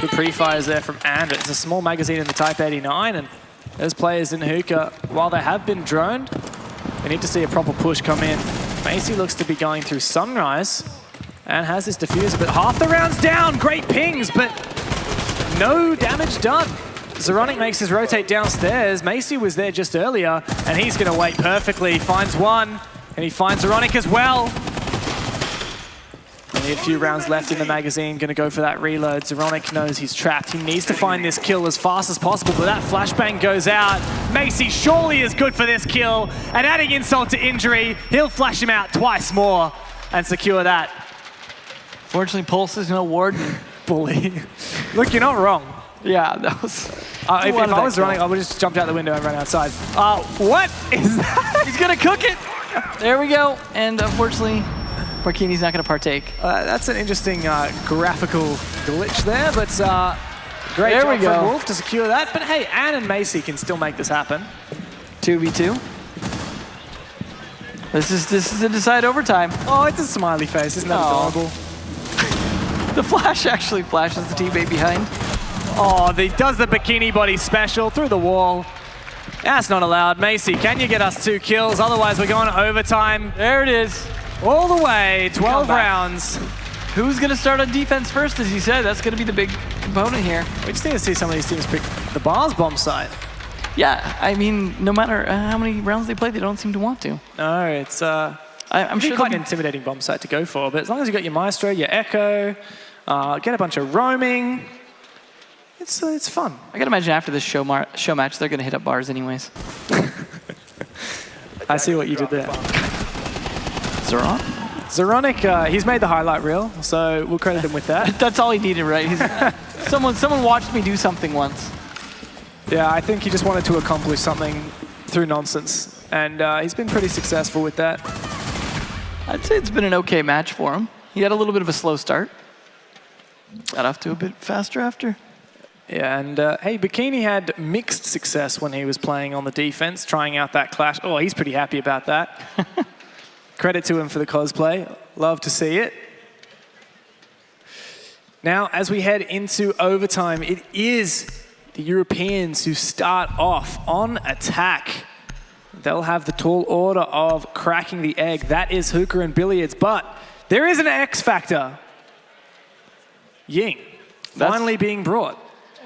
Good pre-fires there from Ann. It's a small magazine in the Type 89, and those players in Hookah, while they have been droned, we need to see a proper push come in. Macy looks to be going through Sunrise and has this diffuser, but half the round's down. Great pings, but no damage done. Zoronic makes his rotate downstairs. Macy was there just earlier, and he's going to wait perfectly. He finds one, and he finds Zoronic as well. Only a few rounds left in the magazine, going to go for that reload. Zoronic knows he's trapped. He needs to find this kill as fast as possible, but that flashbang goes out. Macy surely is good for this kill, and adding insult to injury, he'll flash him out twice more and secure that. Fortunately, Pulse is no warden. Bully. Look, you're not wrong. Yeah, that was... if I was running, I would have just jumped out the window and run outside. What is that? He's going to cook it. There we go. And unfortunately, Bikini's not going to partake. That's an interesting graphical glitch there, but great There job we go. from Wolf to secure that. But hey, Ann and Macy can still make this happen. 2v2. This is to decide overtime. Oh, it's a smiley face. Isn't that adorable? The flash actually flashes the teammate behind. Oh, he does the bikini body special through the wall. That's not allowed. Macy, can you get us 2 kills? Otherwise, we're going to overtime. There it is. All the way, 12 rounds. Who's going to start on defense first, as you said? That's going to be the big component here. We just need to see some of these teams pick the bars bomb side. Yeah, I mean, no matter how many rounds they play, they don't seem to want to. No, it's I'm sure quite an intimidating bomb site to go for, but as long as you got your Maestro, your Echo, get a bunch of roaming, it's fun. I gotta imagine after this show match, they're gonna hit up bars anyways. I see what you did there. Zeron? Zeronic, he's made the highlight reel, so we'll credit him with that. That's all he needed, right? Someone watched me do something once. Yeah, I think he just wanted to accomplish something through nonsense, and he's been pretty successful with that. I'd say it's been an okay match for him. He had a little bit of a slow start. Got off to a bit faster after. Yeah, and hey, Bikini had mixed success when he was playing on the defense, trying out that clash. Oh, he's pretty happy about that. Credit to him for the cosplay. Love to see it. Now, as we head into overtime, it is the Europeans who start off on attack. They'll have the tall order of cracking the egg. That is Hookah and Billiards, but there is an X factor. Ying, finally being brought.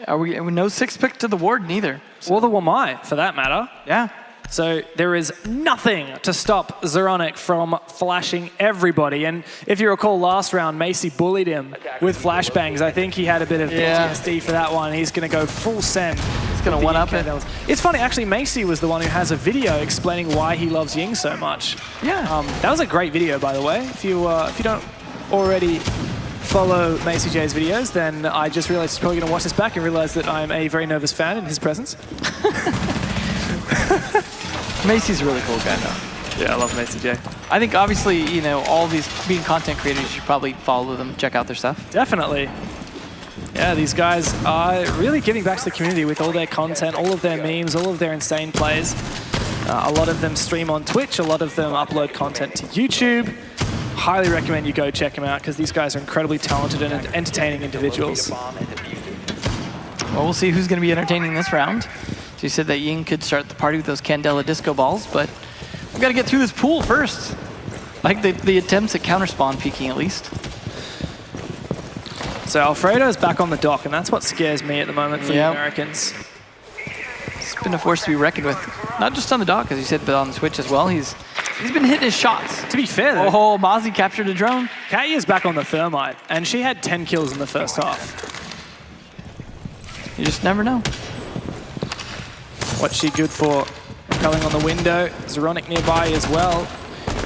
Are we no 6-pick to the Warden either? Or the Wamai, for that matter. Yeah. So there is nothing to stop Zeronic from flashing everybody. And if you recall last round, Macy bullied him with flashbangs. I think he had a bit of PTSD for that one. He's going to go full send. He's going to one-up it. It's funny, actually, Macy was the one who has a video explaining why he loves Ying so much. Yeah. That was a great video, by the way. If you don't already follow Macy J's videos, then I just realized he's probably going to watch this back and realize that I'm a very nervous fan in his presence. Macy's a really cool guy, though. Yeah, I love Macy J. I think, obviously, you know, all these being content creators, you should probably follow them, check out their stuff. Definitely. Yeah, these guys are really giving back to the community with all their content, all of their memes, all of their insane plays. A lot of them stream on Twitch, a lot of them upload content to YouTube. Highly recommend you go check them out because these guys are incredibly talented and entertaining individuals. Well, we'll see who's going to be entertaining this round. So you said that Ying could start the party with those Candela disco balls, but we've got to get through this pool first. I like the attempts at counter spawn peeking at least. So Alfredo's back on the dock, and that's what scares me at the moment for the Americans. It's been a force to be reckoned with, not just on the dock, as you said, but on the Switch as well. He's been hitting his shots. To be fair, though, oh, Mozzie captured a drone. Katya's back on the thermite, and she had 10 kills in the first half. You just never know. What's she good for? Going on the window. Zeronic nearby as well.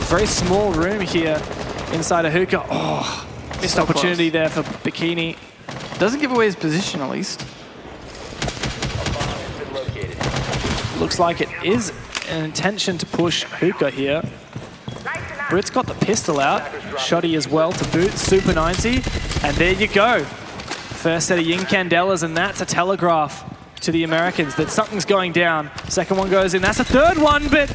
Very small room here inside a hookah. Oh, missed opportunity there for Bikini. Doesn't give away his position, at least. Looks like it is an intention to push hookah here. Brit's got the pistol out. Shoddy as well to boot. Super 90. And there you go. First set of Ying Candelas, and that's a telegraph to the Americans that something's going down. Second one goes in. That's a third one, but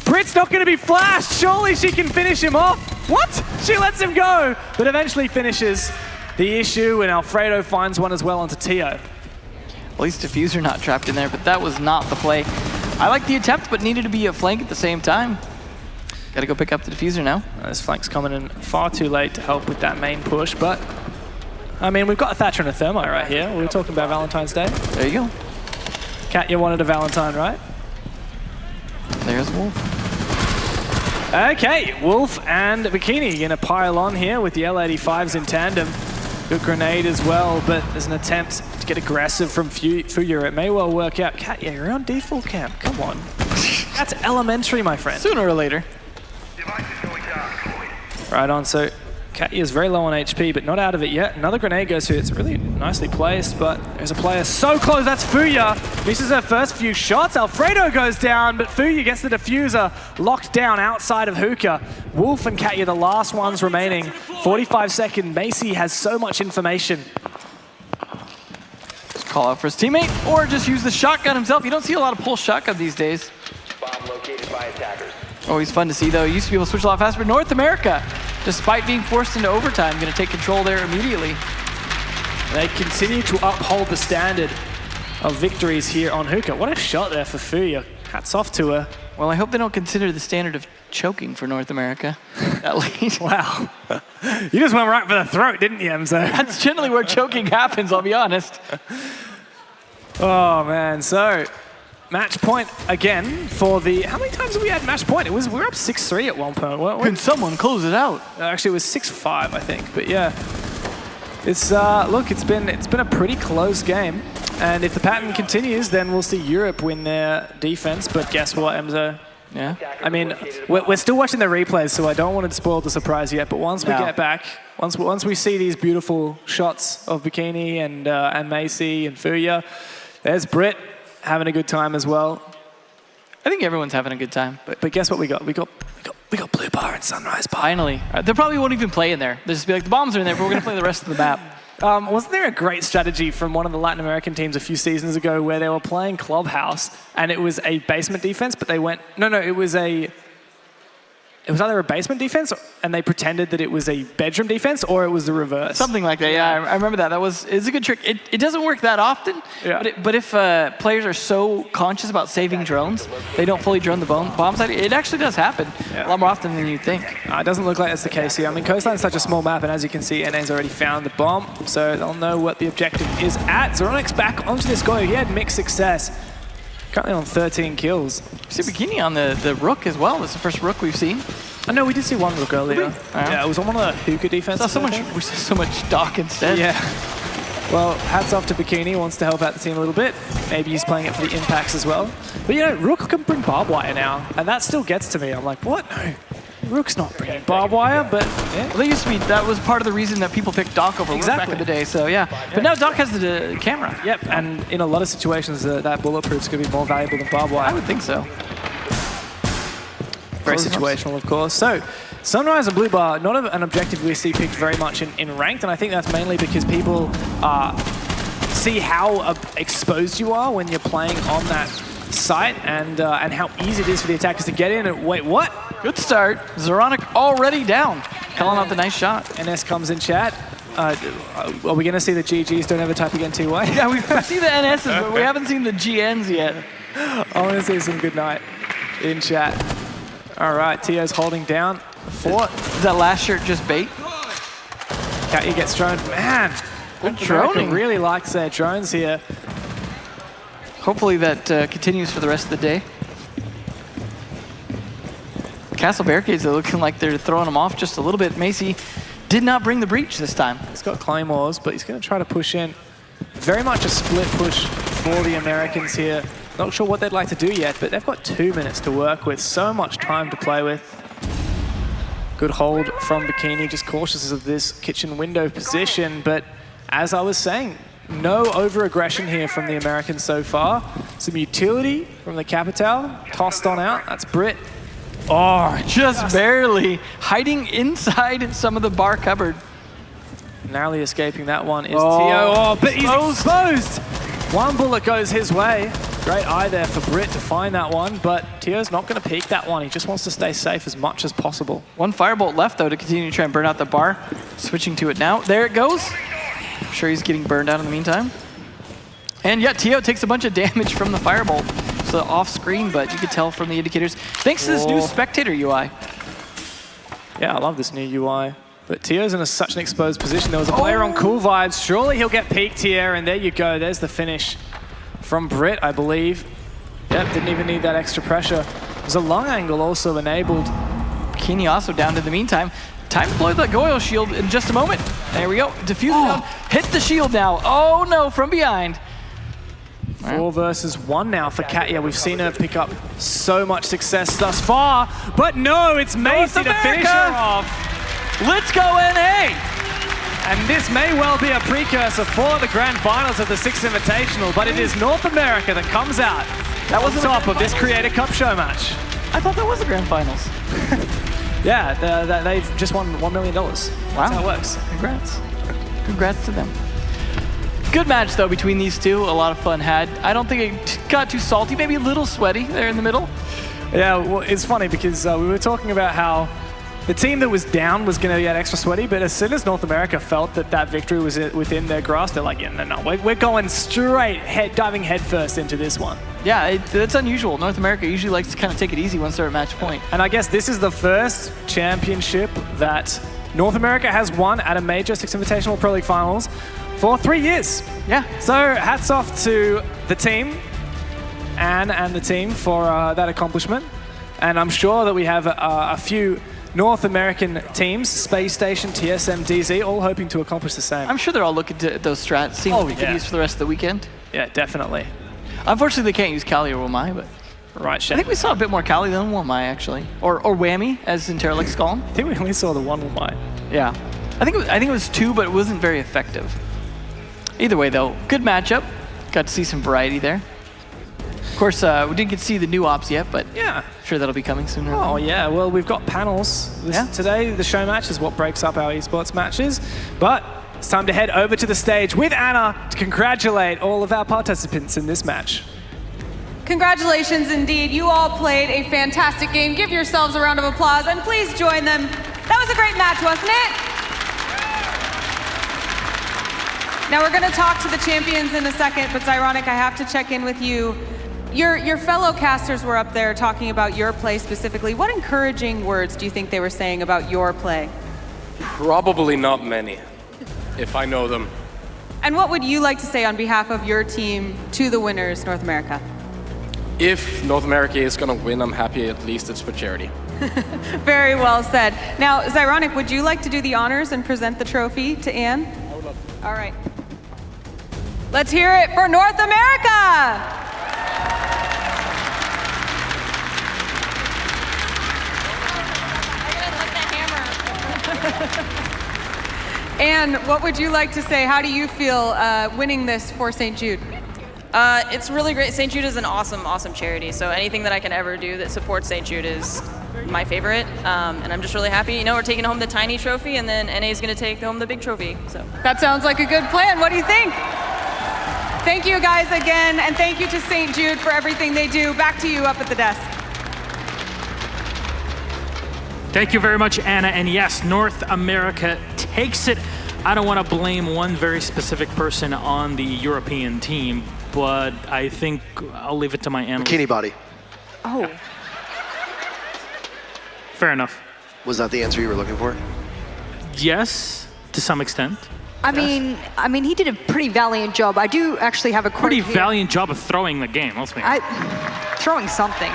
Brit's not going to be flashed. Surely she can finish him off. What? She lets him go, but eventually finishes the issue, and Alfredo finds one as well onto Tio. At least Diffuser not trapped in there, but that was not the play. I like the attempt, but needed to be a flank at the same time. Got to go pick up the Diffuser now. This flank's coming in far too late to help with that main push, but I mean, we've got a Thatcher and a Thermite right here. We were talking about Valentine's Day. There you go. Katya wanted a Valentine, right? There's Wolf. Okay, Wolf and Bikini gonna pile on here with the L85s in tandem. Good grenade as well, but there's an attempt to get aggressive from Fuya. It may well work out. Katya, you're on default camp. Come on. That's elementary, my friend. Sooner or later. Right on, so Katya is very low on HP, but not out of it yet. Another grenade goes through. It's really nicely placed, but there's a player so close. That's Fuya. Misses her first few shots. Alfredo goes down, but Fuya gets the diffuser locked down outside of Hookah. Wolf and Katya, the last ones remaining. 45-second. Macy has so much information. Just call out for his teammate, or just use the shotgun himself. You don't see a lot of pull shotgun these days. Bomb located by attackers. Always fun to see, though. Used to be able to switch a lot faster. North America, despite being forced into overtime, going to take control there immediately. They continue to uphold the standard of victories here on Hookah. What a shot there for Fuya. Hats off to her. Well, I hope they don't consider the standard of choking for North America that late. Wow. You just went right for the throat, didn't you, Emzo? That's generally where choking happens, I'll be honest. Oh, man. So, match point again for the... How many times have we had match point? We were up 6-3 at one point, weren't we? Can someone close it out? Actually, it was 6-5, I think. But yeah, it's look, it's been a pretty close game. And if the pattern continues, then we'll see Europe win their defense. But guess what, Emzo? Yeah. I mean, we're still watching the replays, so I don't want to spoil the surprise yet. But once we get back, once we see these beautiful shots of Bikini and Macy and Fuya, there's Britt having a good time as well. I think everyone's having a good time. But guess what we got? We got Blue Bar and Sunrise Bar. Finally. They probably won't even play in there. They'll just be like, the bombs are in there, but we're going to play the rest of the map. Wasn't there a great strategy from one of the Latin American teams a few seasons ago where they were playing Clubhouse and it was a basement defense, but they went... No, it was either a basement defense and they pretended that it was a bedroom defense, or it was the reverse. Something like that, yeah. I remember that. It's a good trick. It doesn't work that often, yeah. but if players are so conscious about saving drones, they don't fully drone the bomb site, it actually does happen a lot more often than you'd think. It doesn't look like that's the case here. I mean, Coastline is such a small map, and as you can see, NA's already found the bomb, so they'll know what the objective is at. Zoronix back onto this go. He had mixed success. Currently on 13 kills. See Bikini on the Rook as well. It's the first Rook we've seen. I know we did see one Rook earlier. Yeah, it was on one of the Hookah defenses. We saw so much Doc instead. Yeah. Well, hats off to Bikini. He wants to help out the team a little bit. Maybe he's playing it for the impacts as well. But you know, Rook can bring barbed wire now, and that still gets to me. I'm like, what? No. Rook's not bringing barbed wire, but yeah. Well, that was part of the reason that people picked Doc over Rook back in the day, so yeah. But now Doc has the camera. Yep, and in a lot of situations, that bulletproof's going to be more valuable than barbed wire. I would think so. Very situational, of course. So, Sunrise and Blue Bar, not an objective we see picked very much in ranked, and I think that's mainly because people see how exposed you are when you're playing on that site, and how easy it is for the attackers to get in. And wait, what? Good start. Zoronic already down. Calling out the nice shot. NS comes in chat. Are we going to see the GGs? Don't ever type again TY? Yeah, we see the NSs, but we haven't seen the GNs yet. I want to see some good night in chat. All right, Tio's holding down. Fort. Is that last shirt just bait? Katya gets droned. Man, good droning. Really likes their drones here. Hopefully that continues for the rest of the day. Castle barricades are looking like they're throwing them off just a little bit. Macy did not bring the breach this time. He's got claymores, but he's going to try to push in. Very much a split push for the Americans here. Not sure what they'd like to do yet, but they've got 2 minutes to work with. So much time to play with. Good hold from Bikini, just cautious of this kitchen window position. But as I was saying, no over-aggression here from the Americans so far. Some utility from the Capital, tossed on out. That's Britt. Oh, just barely. Hiding inside some of the bar cupboard. Narrowly escaping that one is Tio. Oh, but he's exposed. One bullet goes his way. Great eye there for Britt to find that one, but Tio's not going to peek that one. He just wants to stay safe as much as possible. One firebolt left, though, to continue to try and burn out the bar. Switching to it now. There it goes. I'm sure he's getting burned out in the meantime. And yet, Tio takes a bunch of damage from the firebolt. So off screen, but you can tell from the indicators. Thanks to this new spectator UI. Yeah, I love this new UI. But Tio's in such an exposed position. There was a player on Cool Vibes. Surely he'll get peeked here, and there you go. There's the finish from Britt, I believe. Yep, didn't even need that extra pressure. There's a long angle also enabled. Bikini also down to the meantime. Time to blow the Goyle shield in just a moment. There we go. Diffuse down. Hit the shield now. Oh no, from behind. 4 versus 1 now for Katya. We've seen her pick up so much success thus far, but no, it's Macy to finish her off. Let's go, NA! And this may well be a precursor for the grand finals of the Sixth Invitational, but it is North America that comes out on top of this Creator Cup show match. I thought that was the grand finals. Yeah, they've just won $1 million. Wow. That's how it works. Congrats. Congrats to them. Good match, though, between these two. A lot of fun had. I don't think it got too salty. Maybe a little sweaty there in the middle. Yeah, well, it's funny because we were talking about how the team that was down was going to get extra sweaty, but as soon as North America felt that victory was within their grasp, they're like, yeah, no, we're going straight, diving headfirst into this one. Yeah, it's unusual. North America usually likes to kind of take it easy once they're at match point. And I guess this is the first championship that North America has won at a major Six Invitational Pro League Finals for 3 years. Yeah. So hats off to the team, Anne and the team, for that accomplishment. And I'm sure that we have a few North American teams, Space Station, TSM, DZ, all hoping to accomplish the same. I'm sure they're all looking to those strats, seeing what we can use for the rest of the weekend. Yeah, definitely. Unfortunately, they can't use Kali or Wamai, but right, I think we saw a bit more Kali than Wamai, actually. Or Whammy, as Interra likes to call him. I think we only saw the one Wamai. Yeah. I think it was 2, but it wasn't very effective. Either way, though, good matchup. Got to see some variety there. Of course, we didn't get to see the new ops yet, but yeah, I'm sure that'll be coming sooner. Oh, yeah. Well, we've got panels. Today, the show match is what breaks up our esports matches. But it's time to head over to the stage with Anna to congratulate all of our participants in this match. Congratulations indeed. You all played a fantastic game. Give yourselves a round of applause and please join them. That was a great match, wasn't it? Now we're going to talk to the champions in a second, but Zyronic, I have to check in with you. Your fellow casters were up there talking about your play specifically. What encouraging words do you think they were saying about your play? Probably not many, if I know them. And what would you like to say on behalf of your team to the winners, North America? If North America is going to win, I'm happy at least it's for charity. Very well said. Now, Zyronic, would you like to do the honors and present the trophy to Anne? I would love to. All right. Let's hear it for North America! Anne, what would you like to say? How do you feel winning this for St. Jude? It's really great. St. Jude is an awesome, awesome charity. So anything that I can ever do that supports St. Jude is my favorite. And I'm just really happy. You know, we're taking home the tiny trophy, and then NA is going to take home the big trophy. So that sounds like a good plan. What do you think? Thank you guys again, and thank you to St. Jude for everything they do. Back to you up at the desk. Thank you very much, Anna. And yes, North America takes it. I don't want to blame one very specific person on the European team, but I think I'll leave it to my analyst. Bikini body. Oh. Yeah. Fair enough. Was that the answer you were looking for? Yes, to some extent. I mean, he did a pretty valiant job. I do actually have a quote Pretty here. valiant job of throwing the game, let's be honest. Throwing something.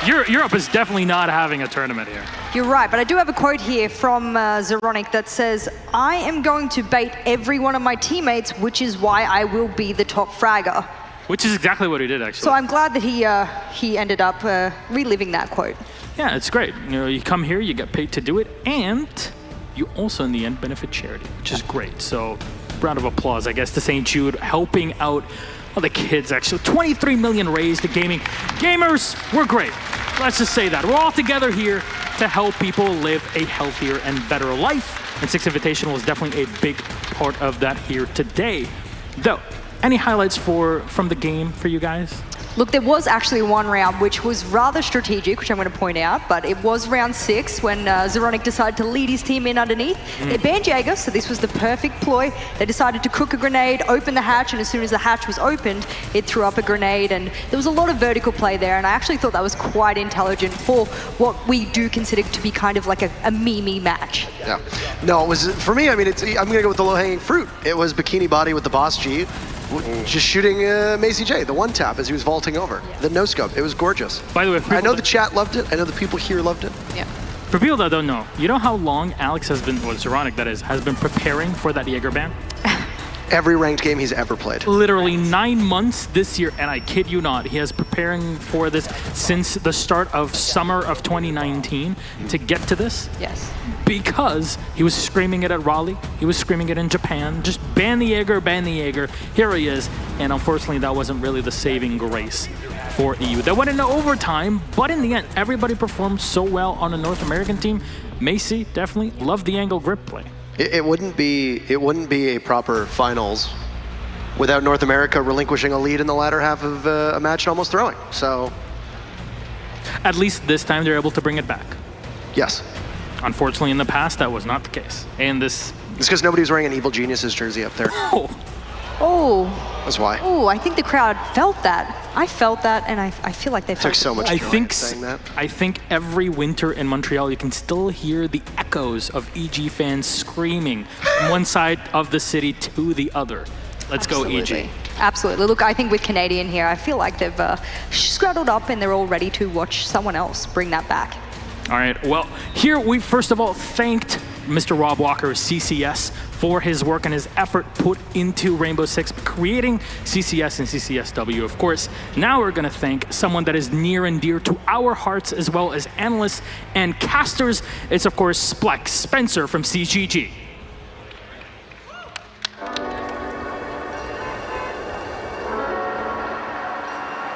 Europe is definitely not having a tournament here. You're right, but I do have a quote here from Zyronic that says, "I am going to bait every one of my teammates, which is why I will be the top fragger." Which is exactly what he did, actually. So I'm glad that he ended up reliving that quote. Yeah, it's great. You know, you come here, you get paid to do it, and you also, in the end, benefit charity, which is great. So, round of applause, I guess, to St. Jude, helping out all the kids, actually. 23 million raised to gaming. Gamers, we're great. Let's just say that. We're all together here to help people live a healthier and better life. And Six Invitational is definitely a big part of that here today. Though, any highlights from the game for you guys? Look, there was actually one round which was rather strategic, which I'm going to point out, but it was round 6 when Zyronic decided to lead his team in underneath. They banned Jaeger, so this was the perfect ploy. They decided to cook a grenade, open the hatch, and as soon as the hatch was opened, it threw up a grenade, and there was a lot of vertical play there, and I actually thought that was quite intelligent for what we do consider to be kind of like a meme match. Yeah. No, it was, for me, I mean, I'm going to go with the low-hanging fruit. It was Bikini Body with the Boss G. Just shooting Macy J, the one tap as he was vaulting over. The no scope, it was gorgeous. By the way, I know the chat loved it. I know the people here loved it. Yeah. For people that don't know, you know how long Alex has been, well, Zyronic that is, has been preparing for that Jaeger ban? Every ranked game he's ever played. Literally 9 months this year, and I kid you not, he has preparing for this since the start of summer of 2019 to get to this. Yes. Because he was screaming it at Raleigh, he was screaming it in Japan, just ban the Jaeger, ban the Jaeger. Here he is, and unfortunately that wasn't really the saving grace for EU. They went into overtime, but in the end, everybody performed so well on a North American team. Macy definitely loved the angle grip play. It wouldn't be a proper finals without North America relinquishing a lead in the latter half of a match and almost throwing. So at least this time they're able to bring it back. Yes. Unfortunately, in the past, that was not the case. And this... It's because nobody's wearing an Evil Geniuses jersey up there. Oh. That's why. Oh, I think the crowd felt that. I felt that, and I feel like they felt took so much joy in saying that. I think every winter in Montreal, you can still hear the echoes of EG fans screaming from one side of the city to the other. Let's go, EG. Absolutely. Look, I think with Canadian here, I feel like they've scuttled up and they're all ready to watch someone else bring that back. All right. Well, here we first of all thanked Mr. Rob Walker of CCS for his work and his effort put into Rainbow Six, creating CCS and CCSW. Of course, now we're going to thank someone that is near and dear to our hearts as well as analysts and casters. It's, of course, Spleck Spencer from CGG.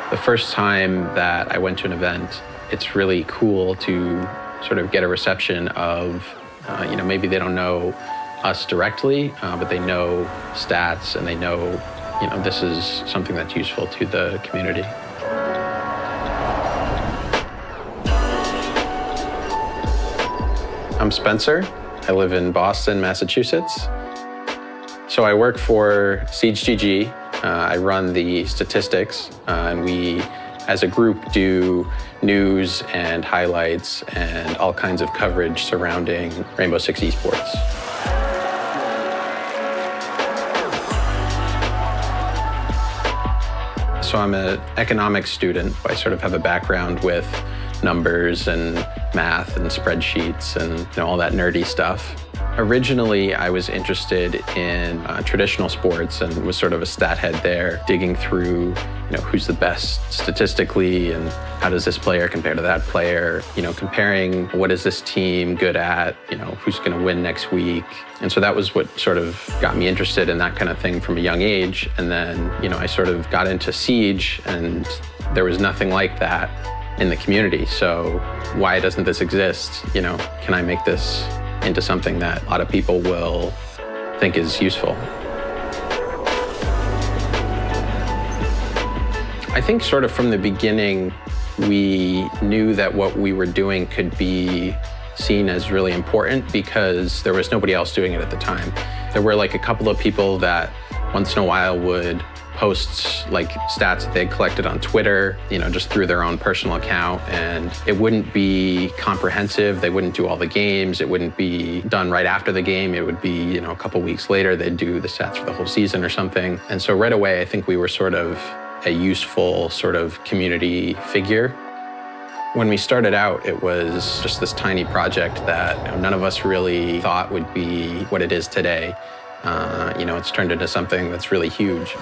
The first time that I went to an event, it's really cool to sort of get a reception of, maybe they don't know us directly, but they know stats and they know, this is something that's useful to the community. I'm Spencer. I live in Boston, Massachusetts. So I work for SiegeGG. I run the statistics, and we, as a group, do news and highlights and all kinds of coverage surrounding Rainbow Six esports. So I'm an economics student. I sort of have a background with numbers and math and spreadsheets and all that nerdy stuff. Originally, I was interested in traditional sports and was sort of a stat head there, digging through, who's the best statistically and how does this player compare to that player, comparing what is this team good at, who's going to win next week. And so that was what sort of got me interested in that kind of thing from a young age. And then, I sort of got into Siege and there was nothing like that in the community. So why doesn't this exist? Can I make this into something that a lot of people will think is useful? I think sort of from the beginning, we knew that what we were doing could be seen as really important because there was nobody else doing it at the time. There were like a couple of people that once in a while would post like stats that they'd collected on Twitter, just through their own personal account. And it wouldn't be comprehensive. They wouldn't do all the games. It wouldn't be done right after the game. It would be, a couple weeks later, they'd do the stats for the whole season or something. And so right away, I think we were sort of a useful sort of community figure. When we started out, it was just this tiny project that none of us really thought would be what it is today. It's turned into something that's really huge.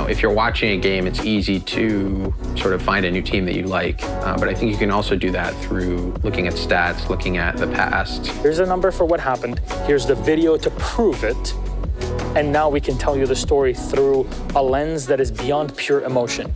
If you're watching a game, it's easy to sort of find a new team that you like. But I think you can also do that through looking at stats, looking at the past. Here's a number for what happened. Here's the video to prove it. And now we can tell you the story through a lens that is beyond pure emotion.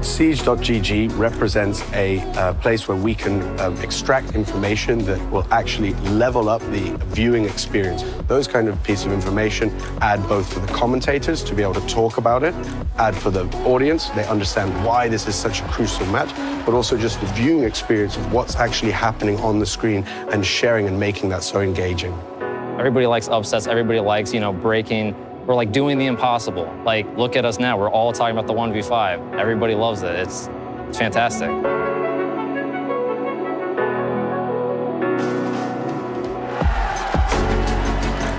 Siege.gg represents a place where we can extract information that will actually level up the viewing experience. Those kind of pieces of information add both for the commentators to be able to talk about it, add for the audience, they understand why this is such a crucial match, but also just the viewing experience of what's actually happening on the screen and sharing and making that so engaging. Everybody likes upsets, everybody likes, breaking. We're like doing the impossible. Like, look at us now. We're all talking about the 1v5. Everybody loves it. It's fantastic.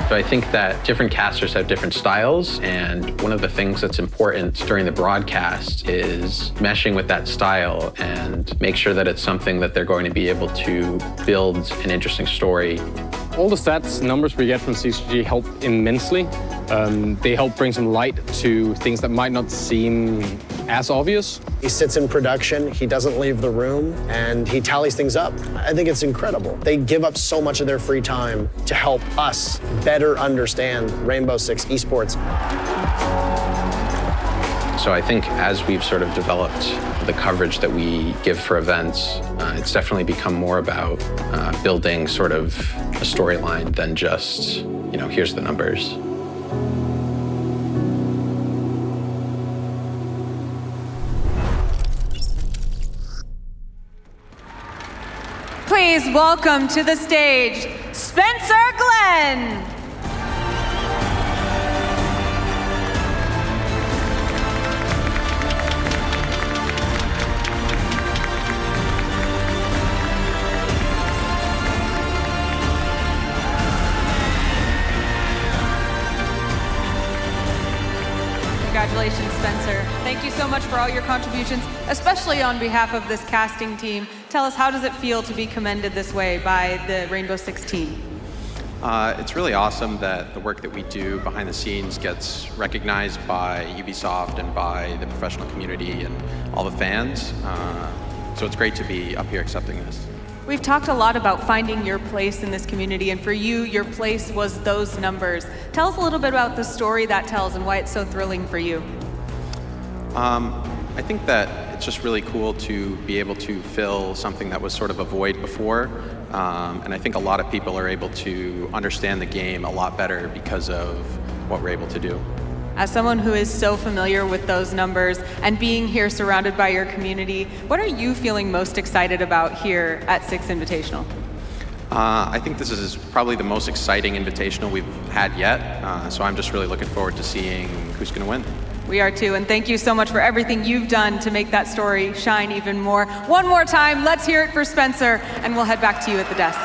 So I think that different casters have different styles, and one of the things that's important during the broadcast is meshing with that style and make sure that it's something that they're going to be able to build an interesting story. All the stats numbers we get from CCG help immensely. They help bring some light to things that might not seem as obvious. He sits in production, he doesn't leave the room, and he tallies things up. I think it's incredible. They give up so much of their free time to help us better understand Rainbow Six esports. So I think as we've sort of developed the coverage that we give for events, it's definitely become more about building sort of a storyline than just, here's the numbers. Please welcome to the stage, Spencer Glenn. Congratulations, Spencer. Thank you so much for all your contributions, especially on behalf of this casting team. Tell us, how does it feel to be commended this way by the Rainbow Six team? It's really awesome that the work that we do behind the scenes gets recognized by Ubisoft and by the professional community and all the fans. So it's great to be up here accepting this. We've talked a lot about finding your place in this community, and for you, your place was those numbers. Tell us a little bit about the story that tells and why it's so thrilling for you. I think that it's just really cool to be able to fill something that was sort of a void before. And I think a lot of people are able to understand the game a lot better because of what we're able to do. As someone who is so familiar with those numbers and being here surrounded by your community, what are you feeling most excited about here at Six Invitational? I think this is probably the most exciting invitational we've had yet. So I'm just really looking forward to seeing who's going to win. We are too, and thank you so much for everything you've done to make that story shine even more. One more time, let's hear it for Spencer, and we'll head back to you at the desk.